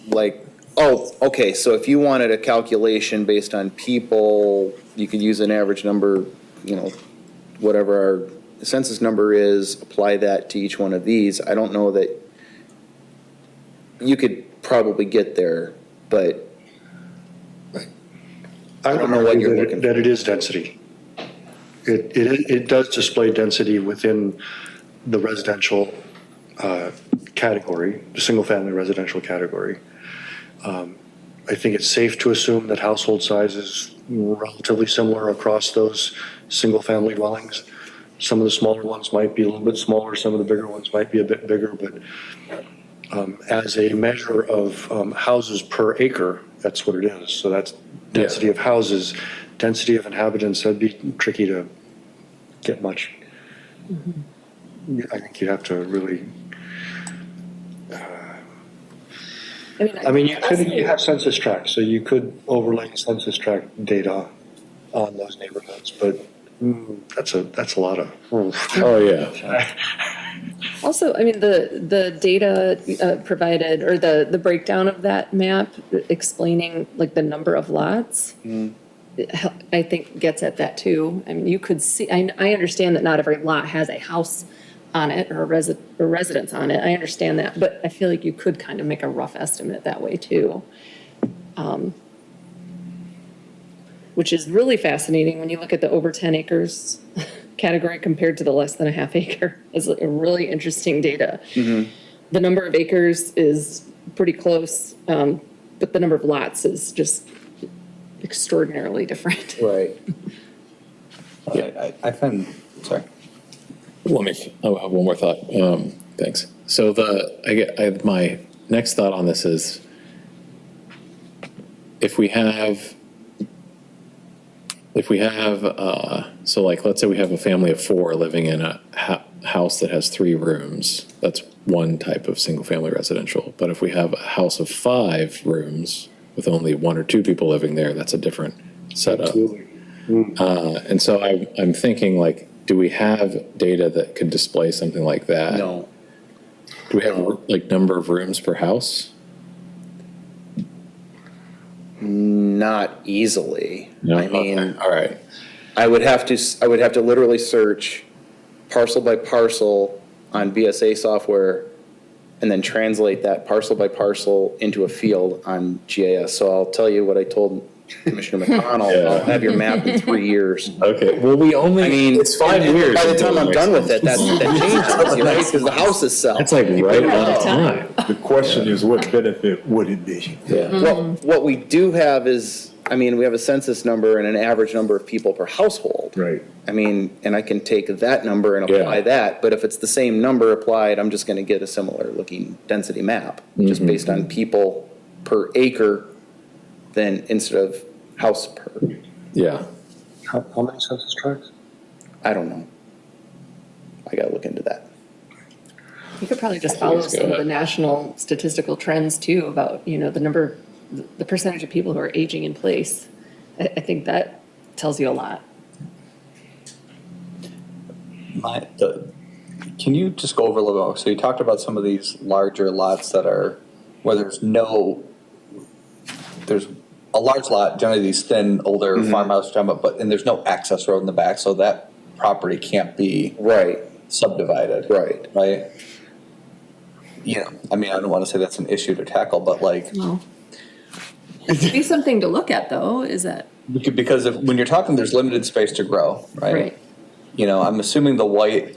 like, oh, okay, so if you wanted a calculation based on people, you could use an average number, you know, whatever our census number is, apply that to each one of these. I don't know that, you could probably get there, but I don't know what you're looking that for. it is density. It does display density within the residential category, the single-family residential category. I think it's safe to assume that household size is relatively similar across those single-family dwellings. Some of the smaller ones might be a little bit smaller, some of the bigger ones might be a bit bigger, but as a measure of houses per acre, that's what it is. So that's density of houses, density of inhabitants. That'd be tricky to get much. I think you'd have to really. I mean, you have census tracts, so you could overlay census tract data on those neighborhoods, but that's a lot of. Oh, yeah. Also, I mean, the data provided, or the breakdown of that map explaining like the number of lots, I think gets at that too. I mean, you could see, I understand that not every lot has a house on it or a residence on it. I understand that, but I feel like you could kind of make a rough estimate that way too. Which is really fascinating when you look at the over 10 acres category compared to the less than a half acre. It's a really interesting data. The number of acres is pretty close, but the number of lots is just extraordinarily different. Right. I find, sorry. I'll have one more thought. Thanks. So my next thought on this is, if we have, so like, let's say we have a family of 4 living in a house that has 3 rooms, that's one type of single family residential. But if we have a house of 5 rooms with only 1 or 2 people living there, that's a different setup. Absolutely. And so I'm thinking, like, do we have data that could display something like that? No. Do we have like number of rooms per house? Not easily. No? I mean, Okay, all right. I would have to literally search parcel by parcel on BSA software and then translate that parcel by parcel into a field on GIS. So I'll tell you what I told Commissioner McConnell, Yeah. I'll have your map in 3 years. Okay, well, we only, I mean, it's 5 and years. by the time I'm done with it, that changes, you know, That's- because the houses sell. That's like right on time. The question is, what benefit would it be? Yeah. What we do have is, I mean, we have a census number and an average number of people per household. Right. I mean, and I can take that number and apply Yeah. that, but if it's the same number applied, I'm just gonna get a similar looking density map, just based on people per acre than instead of house per. Yeah. How many census tracts? I don't know. I gotta look into that. You could probably just follow Please go some of the ahead. national statistical trends too about, you know, the percentage of people who are aging in place. I think that tells you a lot. Can you just go over a little more? So you talked about some of these larger lots that are, where there's a large lot, generally these thin, older farmhouse, and there's no access road in the back, so that property can't be Right, subdivided. right. Right? Yeah, I mean, I don't want to say that's an issue to tackle, but like, Well, it could be something to look at though, is that, because when you're talking, there's limited space to grow, right? right? You know, I'm assuming the white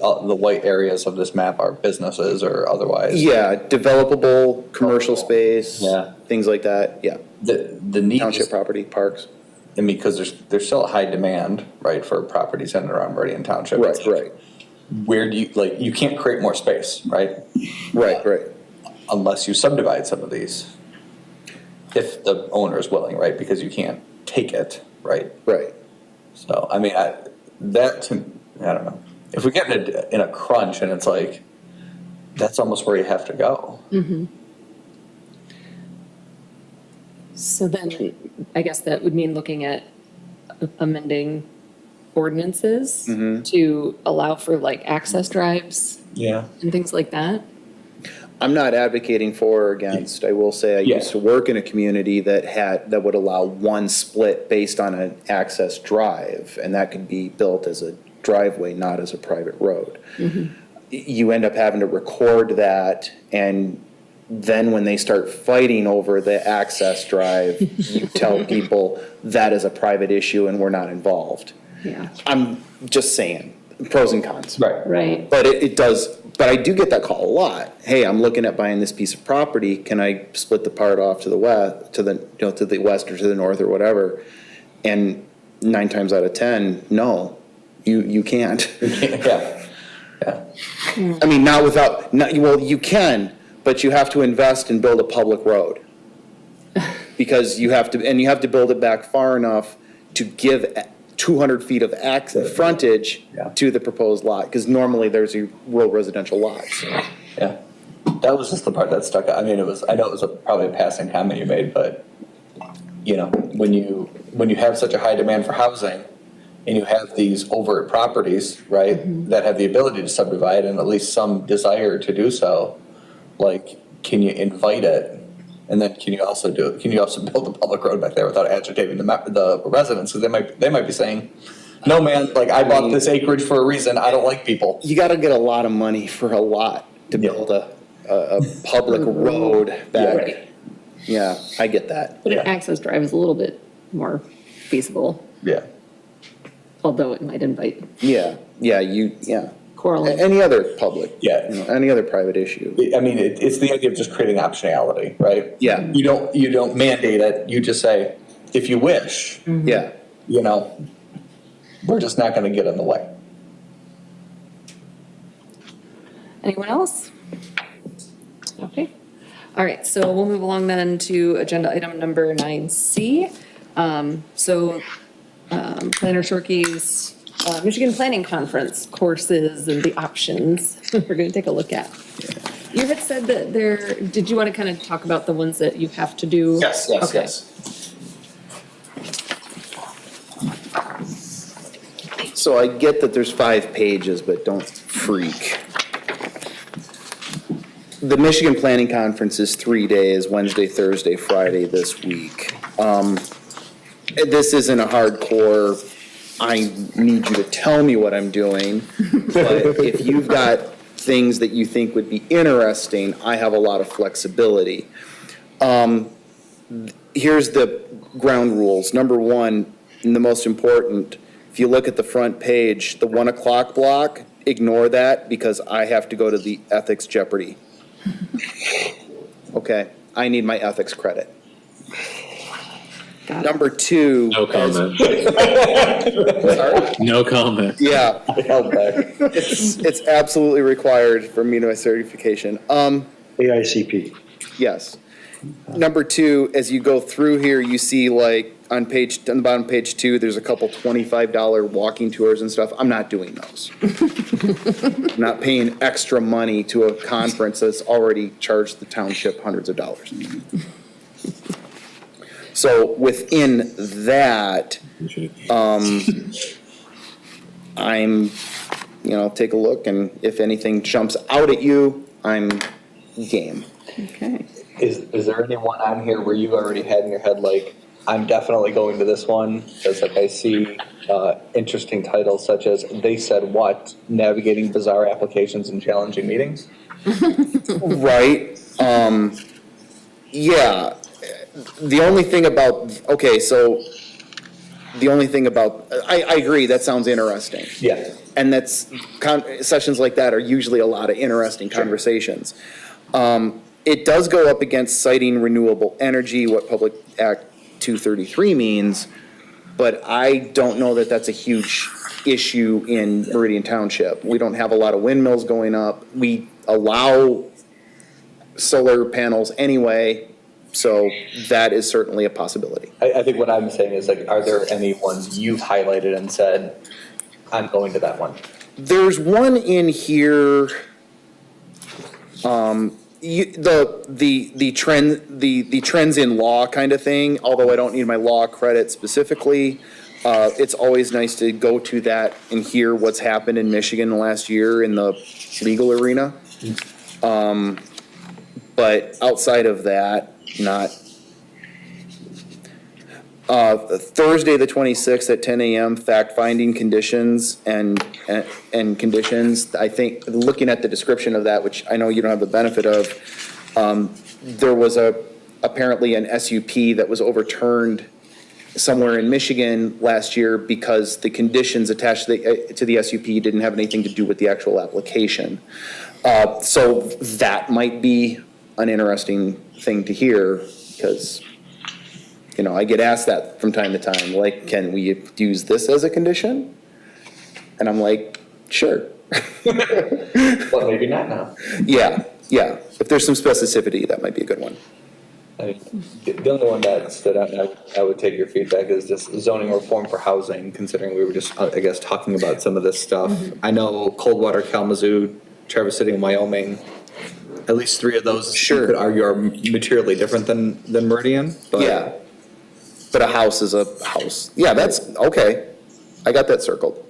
areas of this map are businesses or otherwise. Yeah, developable, commercial space. Yeah. Things like that, yeah. The need Township is, property, parks. I mean, because there's still a high demand, right, for properties in and around Meridian Township. Right, It's like, right, Where do you, like, you can't create more space, right? right. Unless you subdivide some of these. If the owner is willing, right, because you can't take it, right? Right. So, I mean, I don't know. If we get in a crunch and it's like, that's almost where you have to go. So then I guess that would mean looking at amending ordinances to allow for like access drives Yeah. and things like that. I'm not advocating for or against. I will say I Yeah. used to work in a community that would allow one split based on an access drive, and that could be built as a driveway, not as a private road. You end up having to record that, and then when they start fighting over the access drive, you tell people that is a private issue and we're not involved. Yeah. I'm just saying, pros and cons. Right. Right. But it does, but I do get that call a lot. Hey, I'm looking at buying this piece of property. Can I split the part off to the west, to the west or to the north or whatever? And 9 times out of 10, no, you can't. Yeah. I mean, well, you can, but you have to invest and build a public road. Because you have to build it back far enough to give 200 feet of frontage Yeah. to the proposed lot, because normally there's a rural residential lots. Yeah. That was just the part that stuck out. I mean, I know it was probably a passing comment you made, but, you know, when you have such a high demand for housing and you have these overt properties, right, that have the ability to subdivide and at least some desire to do so, like, can you invite it? And then can you also build a public road back there without agitating the residents? Because they might be saying, no, man, like, I bought this acreage for a reason. I don't like people. You gotta get a lot of money for a lot to Yeah. build a public road back. Right. Yeah, I get that. But an Yeah. access drive is a little bit more feasible, Yeah. although it might invite Yeah. quarreling. Any other public. Yeah. Any other private issue. I mean, it's the idea of just creating optionality, right? Yeah. You don't mandate it. You just say, if you wish, Yeah. you know, we're just not going to get in the way. Anyone else? Okay. All right, so we'll move along then to agenda item number 9C. Planner Shorkey's Michigan Planning Conference courses and the options we're going to take a look at. You had said that did you want to kind of talk about the ones that you have to do? Okay. So I get that there's 5 pages, but don't freak. The Michigan Planning Conference is 3 days, Wednesday, Thursday, Friday this week. This isn't a hardcore, I need you to tell me what I'm doing. But if you've got things that you think would be interesting, I have a lot of flexibility. Here's the ground rules. Number one, and the most important, if you look at the front page, the 1 o'clock block, ignore that because I have to go to the ethics Jeopardy. Okay, I need my ethics credit. Got it. Number two. No comment. Sorry? No comment. Yeah, I held back. it's absolutely required for me to my certification. AICP. Yes. Number two, as you go through here, you see like on the bottom of page 2, there's a couple $25 walking tours and stuff. I'm not doing those. I'm not paying extra money to a conference that's already charged the township hundreds of dollars. So within that, I'm, take a look, and if anything jumps out at you, I'm game. Okay. Is there anyone on here where you already had in your head, like, I'm definitely going to this one? Because like I see interesting titles such as They Said What? Navigating Bizarre Applications and Challenging Meetings. Right, yeah. The only thing about, I agree, that sounds interesting. Yeah. And sessions like that are usually a lot of interesting conversations. It does go up against citing renewable energy, what Public Act 233 means, but I don't know that that's a huge issue in Meridian Township. We don't have a lot of windmills going up. We allow solar panels anyway, so that is certainly a possibility. I think what I'm saying is, like, are there any ones you've highlighted and said, I'm going to that one? There's one in here, the trends in law kind of thing, although I don't need my law credit specifically. It's always nice to go to that and hear what's happened in Michigan the last year in the legal arena. But outside of that, not. Thursday, the 26th at 10 a.m., fact-finding conditions and conditions. I think, looking at the description of that, which I know you don't have the benefit of, there was apparently an SUP that was overturned somewhere in Michigan last year because the conditions attached to the SUP didn't have anything to do with the actual application. So that might be an interesting thing to hear, because I get asked that from time to time, like, can we use this as a condition? And I'm like, sure. But maybe not now. Yeah. If there's some specificity, that might be a good one. I mean, the only one that stood out, and I would take your feedback, is just zoning reform for housing, considering we were just, I guess, talking about some of this stuff. I know Coldwater, Kalamazoo, Traverse City, and Wyoming, at least 3 of those, Sure. you could argue, are materially different than Meridian. But Yeah. But a house is a house. Yeah, that's, okay. I got that circled.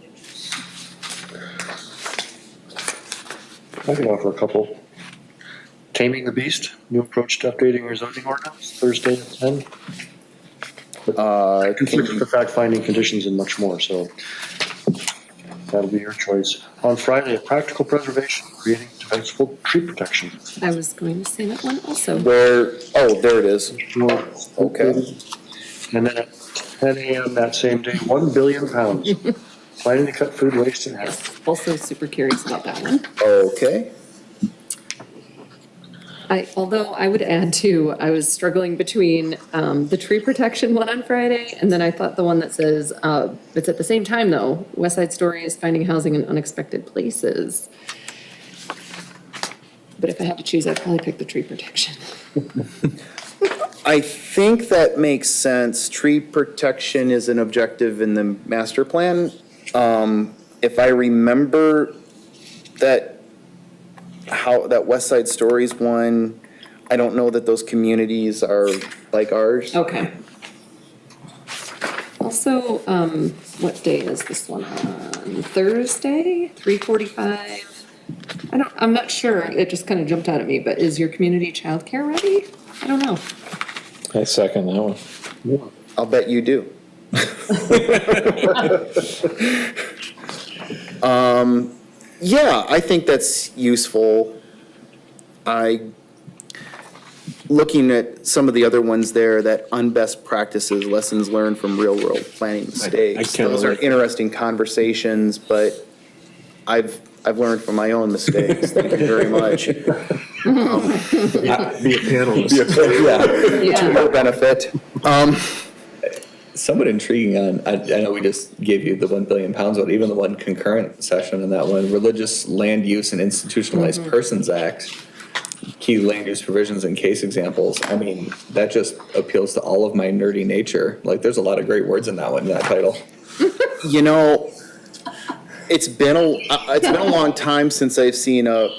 I can offer a couple. Taming the Beast, new approach to updating your zoning ordinance, Thursday at 10. Conflict with the fact-finding conditions and much more, so that'll be your choice. On Friday, practical preservation, creating defensible tree protection. I was going to say that one also. There it is. Okay. And then at 10 a.m. that same day, 1 billion pounds. Planning to cut food waste in half. Also super curious about that one. Okay. Although I would add too, I was struggling between the tree protection one on Friday, and then I thought the one that says, it's at the same time though, West Side Story is finding housing in unexpected places. But if I had to choose, I'd probably pick the tree protection. I think that makes sense. Tree protection is an objective in the master plan. If I remember that how, that West Side Stories one, I don't know that those communities are like ours. Okay. Also, what day is this one on? Thursday, 3:45? I'm not sure, it just kind of jumped out at me, but is your community childcare ready? I don't know. I second that one. I'll bet you do. Yeah, I think that's useful. Looking at some of the other ones there, that unbest practices, lessons learned from real world planning mistakes. kinda Those are like- interesting conversations, but I've learned from my own mistakes. Thank you very much. Be a panelist. Yeah, to Yeah. your benefit. Somewhat intriguing on, I know we just gave you the 1 billion pounds, but even the one concurrent session in that one, Religious Land Use and Institutionalized Persons Act, key land use provisions and case examples. I mean, that just appeals to all of my nerdy nature. Like, there's a lot of great words in that one, in that title. You know, it's been a long time since I've seen the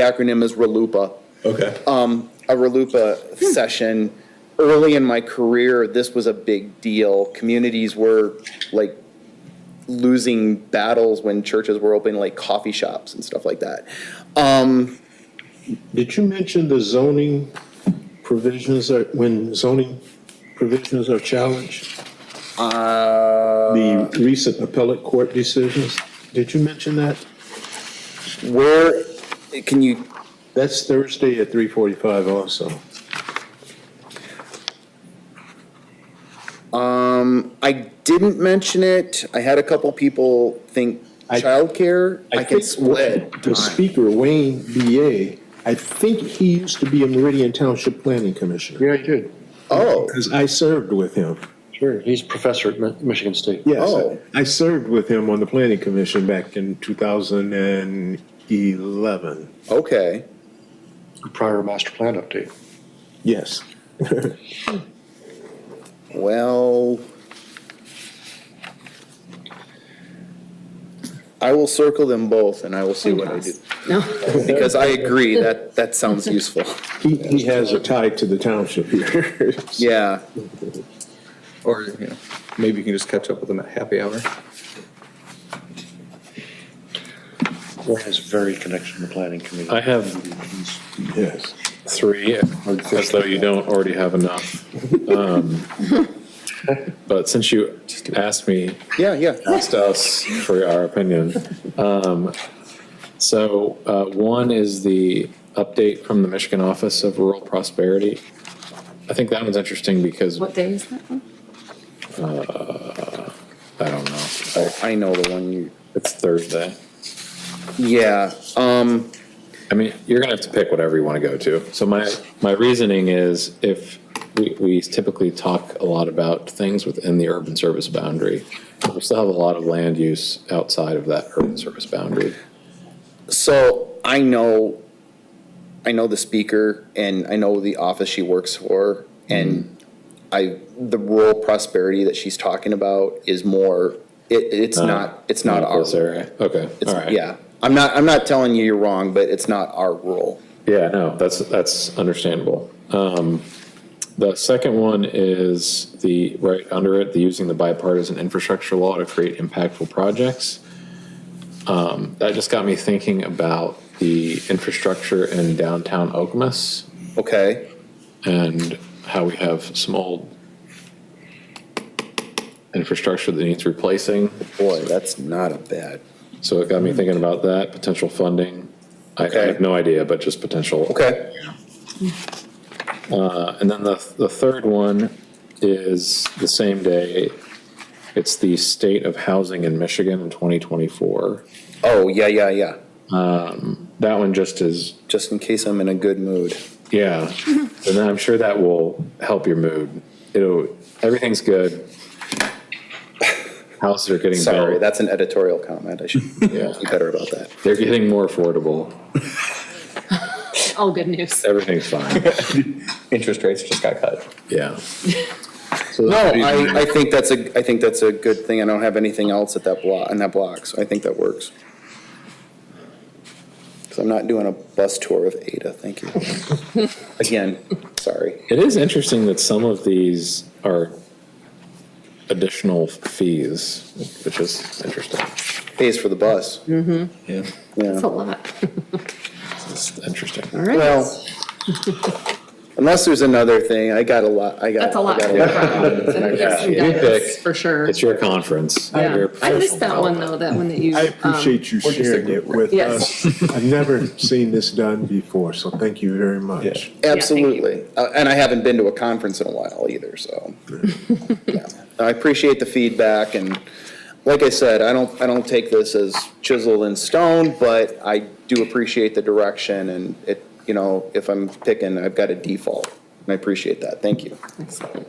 acronym is RLUIPA. Okay. A RLUIPA session. Early in my career, this was a big deal. Communities were like losing battles when churches were opening like coffee shops and stuff like that. Did you mention the zoning provisions when zoning provisions are challenged? The recent appellate court decisions, did you mention that? Where, can you, That's Thursday at 3:45 also. I didn't mention it. I had a couple people think childcare, I can think split. The speaker, Wayne B.A., I think he used to be a Meridian Township Planning Commissioner. Yeah, he did. Oh, Because I served with him. Sure. He's a professor at Michigan State. Yes, Oh. I served with him on the Planning Commission back in 2011. okay. Prior master plan update. Yes. Well, I will circle them both and I will see what I do. No. Because I agree, that sounds useful. He has a tie to the township here. Yeah, Or, you know, maybe you can just catch up with them at happy hour. Or has very connection to the planning committee. I have Yes. 3, as though you don't already have enough. But since you asked me, yeah. asked us for our opinion, so one is the update from the Michigan Office of Rural Prosperity. I think that one's interesting because, What day is that one? I don't know, I know the one you, it's Thursday. yeah, I mean, you're gonna have to pick whatever you want to go to. So my reasoning is if we typically talk a lot about things within the urban service boundary, we still have a lot of land use outside of that urban service boundary. so I know the speaker and I know the office she works for, and the rural prosperity that she's talking about is more, it's not our. This area, okay, It's, all right. yeah, I'm not telling you you're wrong, but it's not our rule. Yeah, no, that's understandable. The second one is right under it, the using the bipartisan infrastructure law to create impactful projects. That just got me thinking about the infrastructure in downtown Okemos Okay, and how we have some old infrastructure that needs replacing. boy, that's not a bad, So it got me thinking about that, potential funding. I Okay. have no idea, but just potential. okay, And then the third one is the same day. It's the state of housing in Michigan in 2024. oh, yeah, That one just is, just in case I'm in a good mood. yeah. And then I'm sure that will help your mood. Everything's good. Houses are getting Sorry, built. that's an editorial comment, I should Yeah. be better about that. They're getting more affordable. All good news. Everything's fine. Interest rates just got cut. Yeah. No, I think that's a good thing. I don't have anything else at that block, on that block, so I think that works. Because I'm not doing a bus tour of Ada, thank you. Again, sorry. It is interesting that some of these are additional fees, which is interesting. Pays for the bus. Yeah, That's a Yeah. lot. it's interesting. All right. Well, unless there's another thing, I got a lot, That's a lot. I got I think there's some You guidance, pick. for sure. It's your conference. Yeah. Your I missed professional that one, development. though, that one that you. I appreciate you sharing it with Yes. us. I've never seen this done before, so thank you very much. Absolutely. And I haven't been to a conference in a while either, so. Yeah. I appreciate the feedback, and like I said, I don't take this as chiseled in stone, but I do appreciate the direction, and it, you know, if I'm picking, I've got a default, and I appreciate that. Thank you. Excellent.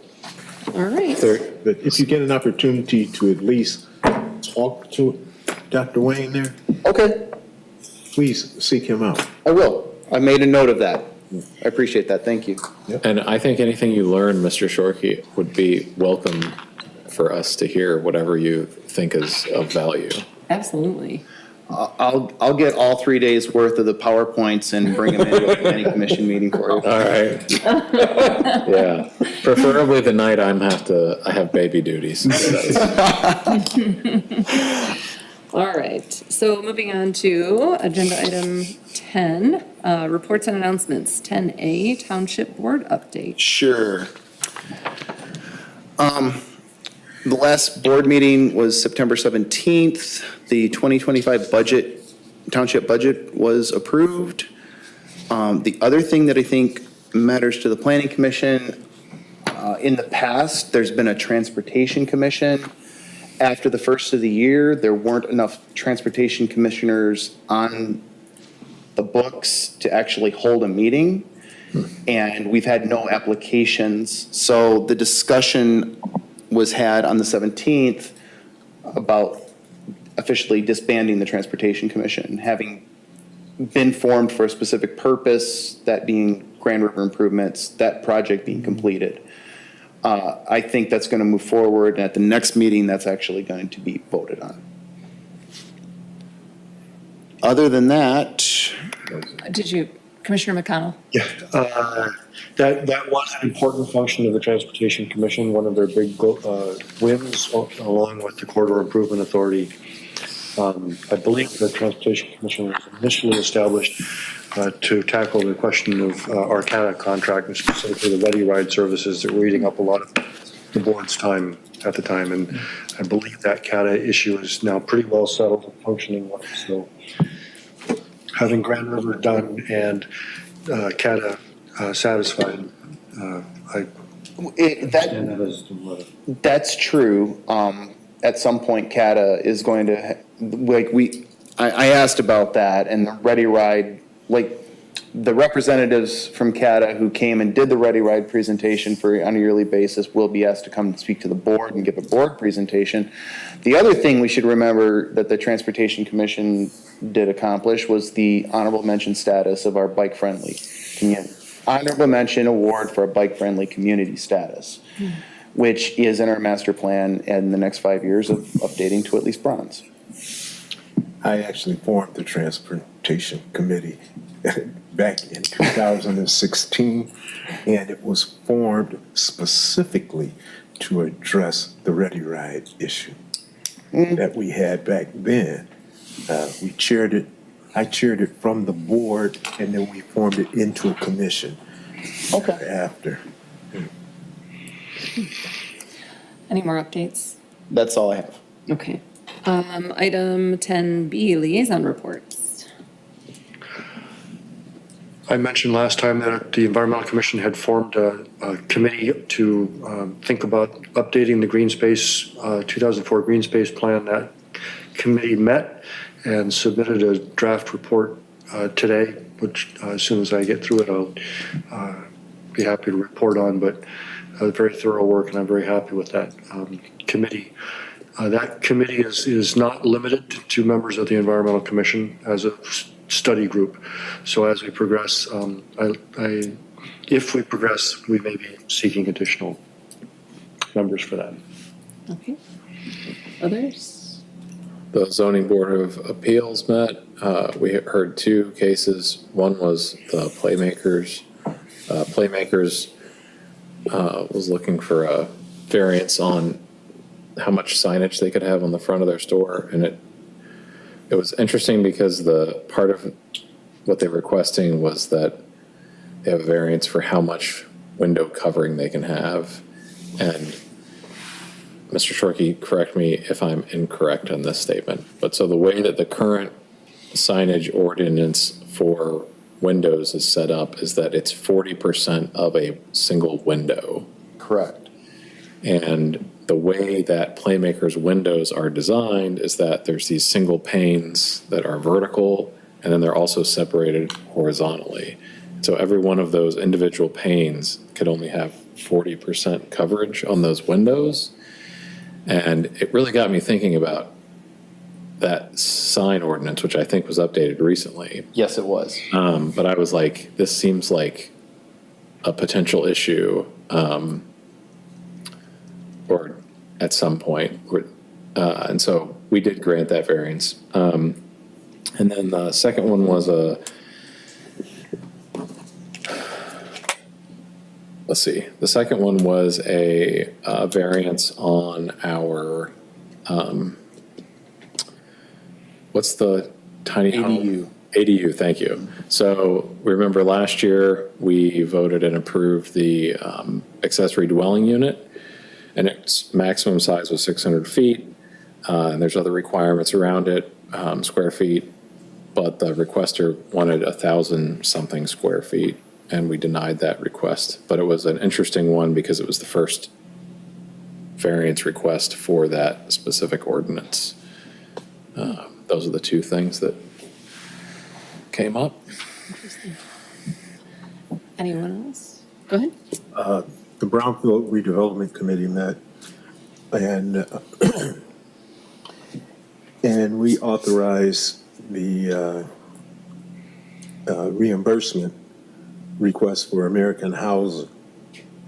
All right. But if you get an opportunity to at least talk to Dr. Wayne there, Okay, please seek him out. I will. I made a note of that. I appreciate that. Thank you. And I think anything you learn, Mr. Shorkey, would be welcome for us to hear, whatever you think is of value. Absolutely. I'll get all 3 days worth of the PowerPoints and bring them into a planning commission meeting for you. All right. Yeah, preferably the night I have baby duties. All right. So moving on to agenda item 10, reports and announcements. 10A, Township Board update. Sure. The last board meeting was September 17th. The 2025 budget, township budget was approved. The other thing that I think matters to the planning commission, in the past, there's been a transportation commission. After the first of the year, there weren't enough transportation commissioners on the books to actually hold a meeting. And we've had no applications. So the discussion was had on the 17th about officially disbanding the Transportation Commission, having been formed for a specific purpose, that being Grand River improvements, that project being completed. I think that's going to move forward, and at the next meeting, that's actually going to be voted on. Other than that, Did you, Commissioner McConnell? That was an important function of the Transportation Commission, one of their big wins, along with the Corridor Improvement Authority. I believe the Transportation Commission was initially established to tackle the question of our CATA contract, and specifically the Ready Ride services that were eating up a lot of the board's time at the time. And I believe that CATA issue is now pretty well settled and functioning well. So having Grand River done and CATA satisfied, I stand that as That's true. At some point, CATA is going to, I asked about that, and the Ready Ride, the representatives from CATA who came and did the Ready Ride presentation on a yearly basis will be asked to come and speak to the board and give a board presentation. The other thing we should remember that the Transportation Commission did accomplish was the honorable mention status of our bike-friendly community. Honorable mention award for a bike-friendly community status, which is in our master plan in the next 5 years of updating to at least bronze. I actually formed the Transportation Committee back in 2016, and it was formed specifically to address the Ready Ride issue that we had back then. We chaired it, I chaired it from the board, and then we formed it into a commission after. Any more updates? That's all I have. Okay. Item 10B, liaison reports. I mentioned last time that the Environmental Commission had formed a committee to think about updating the green space, 2004 green space plan. That committee met and submitted a draft report today, which as soon as I get through it, I'll be happy to report on, but very thorough work, and I'm very happy with that committee. That committee is not limited to members of the Environmental Commission as a study group. So as we progress, if we progress, we may be seeking additional members for that. Okay. Others? The zoning board of appeals met. We heard two cases. One was the Playmakers. Playmakers was looking for a variance on how much signage they could have on the front of their store. And it was interesting because the part of what they were requesting was that they have a variance for how much window covering they can have. And Mr. Shorkey, correct me if I'm incorrect on this statement, but so the way that the current signage ordinance for windows is set up is that it's 40% of a single window. Correct. And the way that Playmakers windows are designed is that there's these single panes that are vertical, and then they're also separated horizontally. So every one of those individual panes could only have 40% coverage on those windows. And it really got me thinking about that sign ordinance, which I think was updated recently. Yes, it was. But I was like, this seems like a potential issue, or at some point. And so we did grant that variance. And then the second one was the second one was a variance on our, what's the tiny home? ADU. ADU, thank you. So remember last year, we voted and approved the accessory dwelling unit, and its maximum size was 600 feet. And there's other requirements around it, square feet, but the requester wanted 1,000-something square feet, and we denied that request. But it was an interesting one because it was the first variance request for that specific ordinance. Those are the two things that came up. Anyone else? Go ahead. The Brownfield Redevelopment Committee met, and and we authorized the reimbursement request for American Housing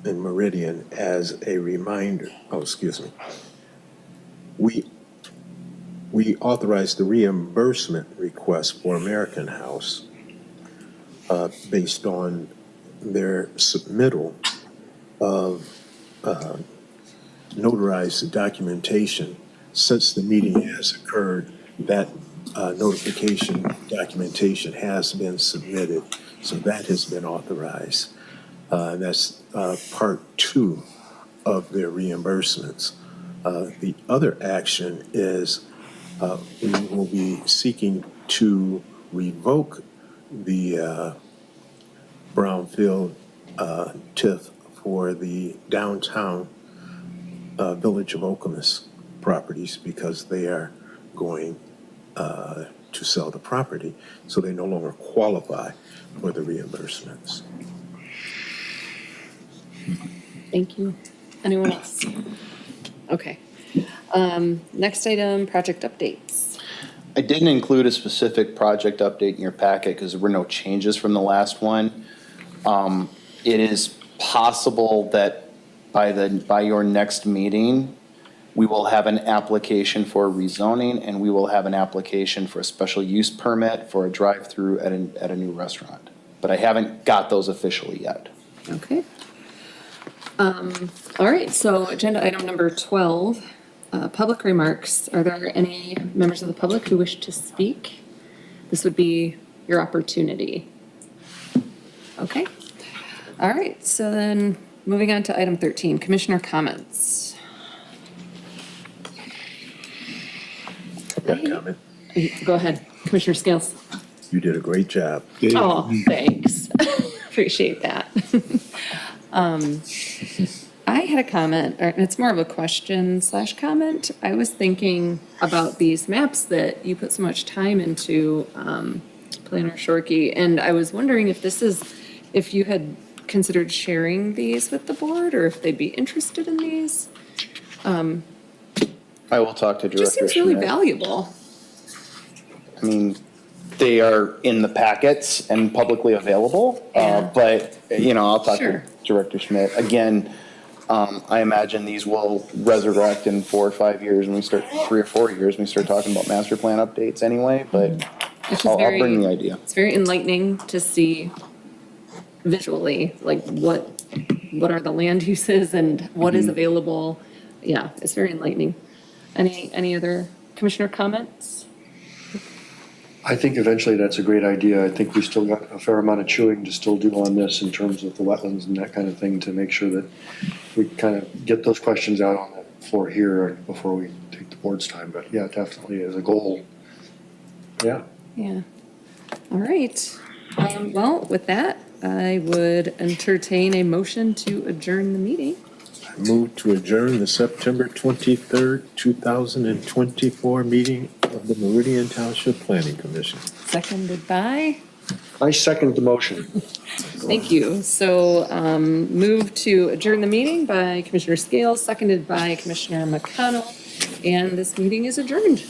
in Meridian as a reminder. Oh, excuse me. We authorized the reimbursement request for American House based on their submittal of notarized documentation. Since the meeting has occurred, that notification documentation has been submitted, so that has been authorized. That's part two of their reimbursements. The other action is we will be seeking to revoke the Brownfield TIF for the downtown Village of Okemos properties because they are going to sell the property, so they no longer qualify for the reimbursements. Thank you. Anyone else? Okay. Next item, project updates. I didn't include a specific project update in your packet because there were no changes from the last one. It is possible that by your next meeting, we will have an application for rezoning, and we will have an application for a special use permit for a drive-through at a new restaurant. But I haven't got those officially yet. Okay. All right, so agenda item number 12, public remarks. Are there any members of the public who wish to speak? This would be your opportunity. Okay. All right, so then moving on to item 13, commissioner comments. Got a comment? Go ahead, Commissioner Scales. You did a great job. Oh, thanks. Appreciate that. I had a comment, and it's more of a question / comment. I was thinking about these maps that you put so much time into, Planner Shorkey, and I was wondering if you had considered sharing these with the board, or if they'd be interested in these. I will talk to It just Director seems really Schmidt. valuable. I mean, they are in the packets and publicly available, Yeah. but, I'll talk Sure. to Director Schmidt. Again, I imagine these will resurrect in 4 or 5 years, and we start, 3 or 4 years, and we start talking about master plan updates anyway, but Which is I'll very, bring the idea. it's very enlightening to see visually, like what are the land uses and what is available. Yeah, it's very enlightening. Any other commissioner comments? I think eventually that's a great idea. I think we still got a fair amount of chewing to still do on this in terms of the wetlands and that kind of thing to make sure that we kind of get those questions out on the floor here before we take the board's time. But yeah, definitely as a goal. Yeah. Yeah. All right. Well, with that, I would entertain a motion to adjourn the meeting. Move to adjourn the September 23rd, 2024 meeting of the Meridian Township Planning Commission. Seconded by? I second the motion. Thank you. So move to adjourn the meeting by Commissioner Scales, seconded by Commissioner McConnell, and this meeting is adjourned.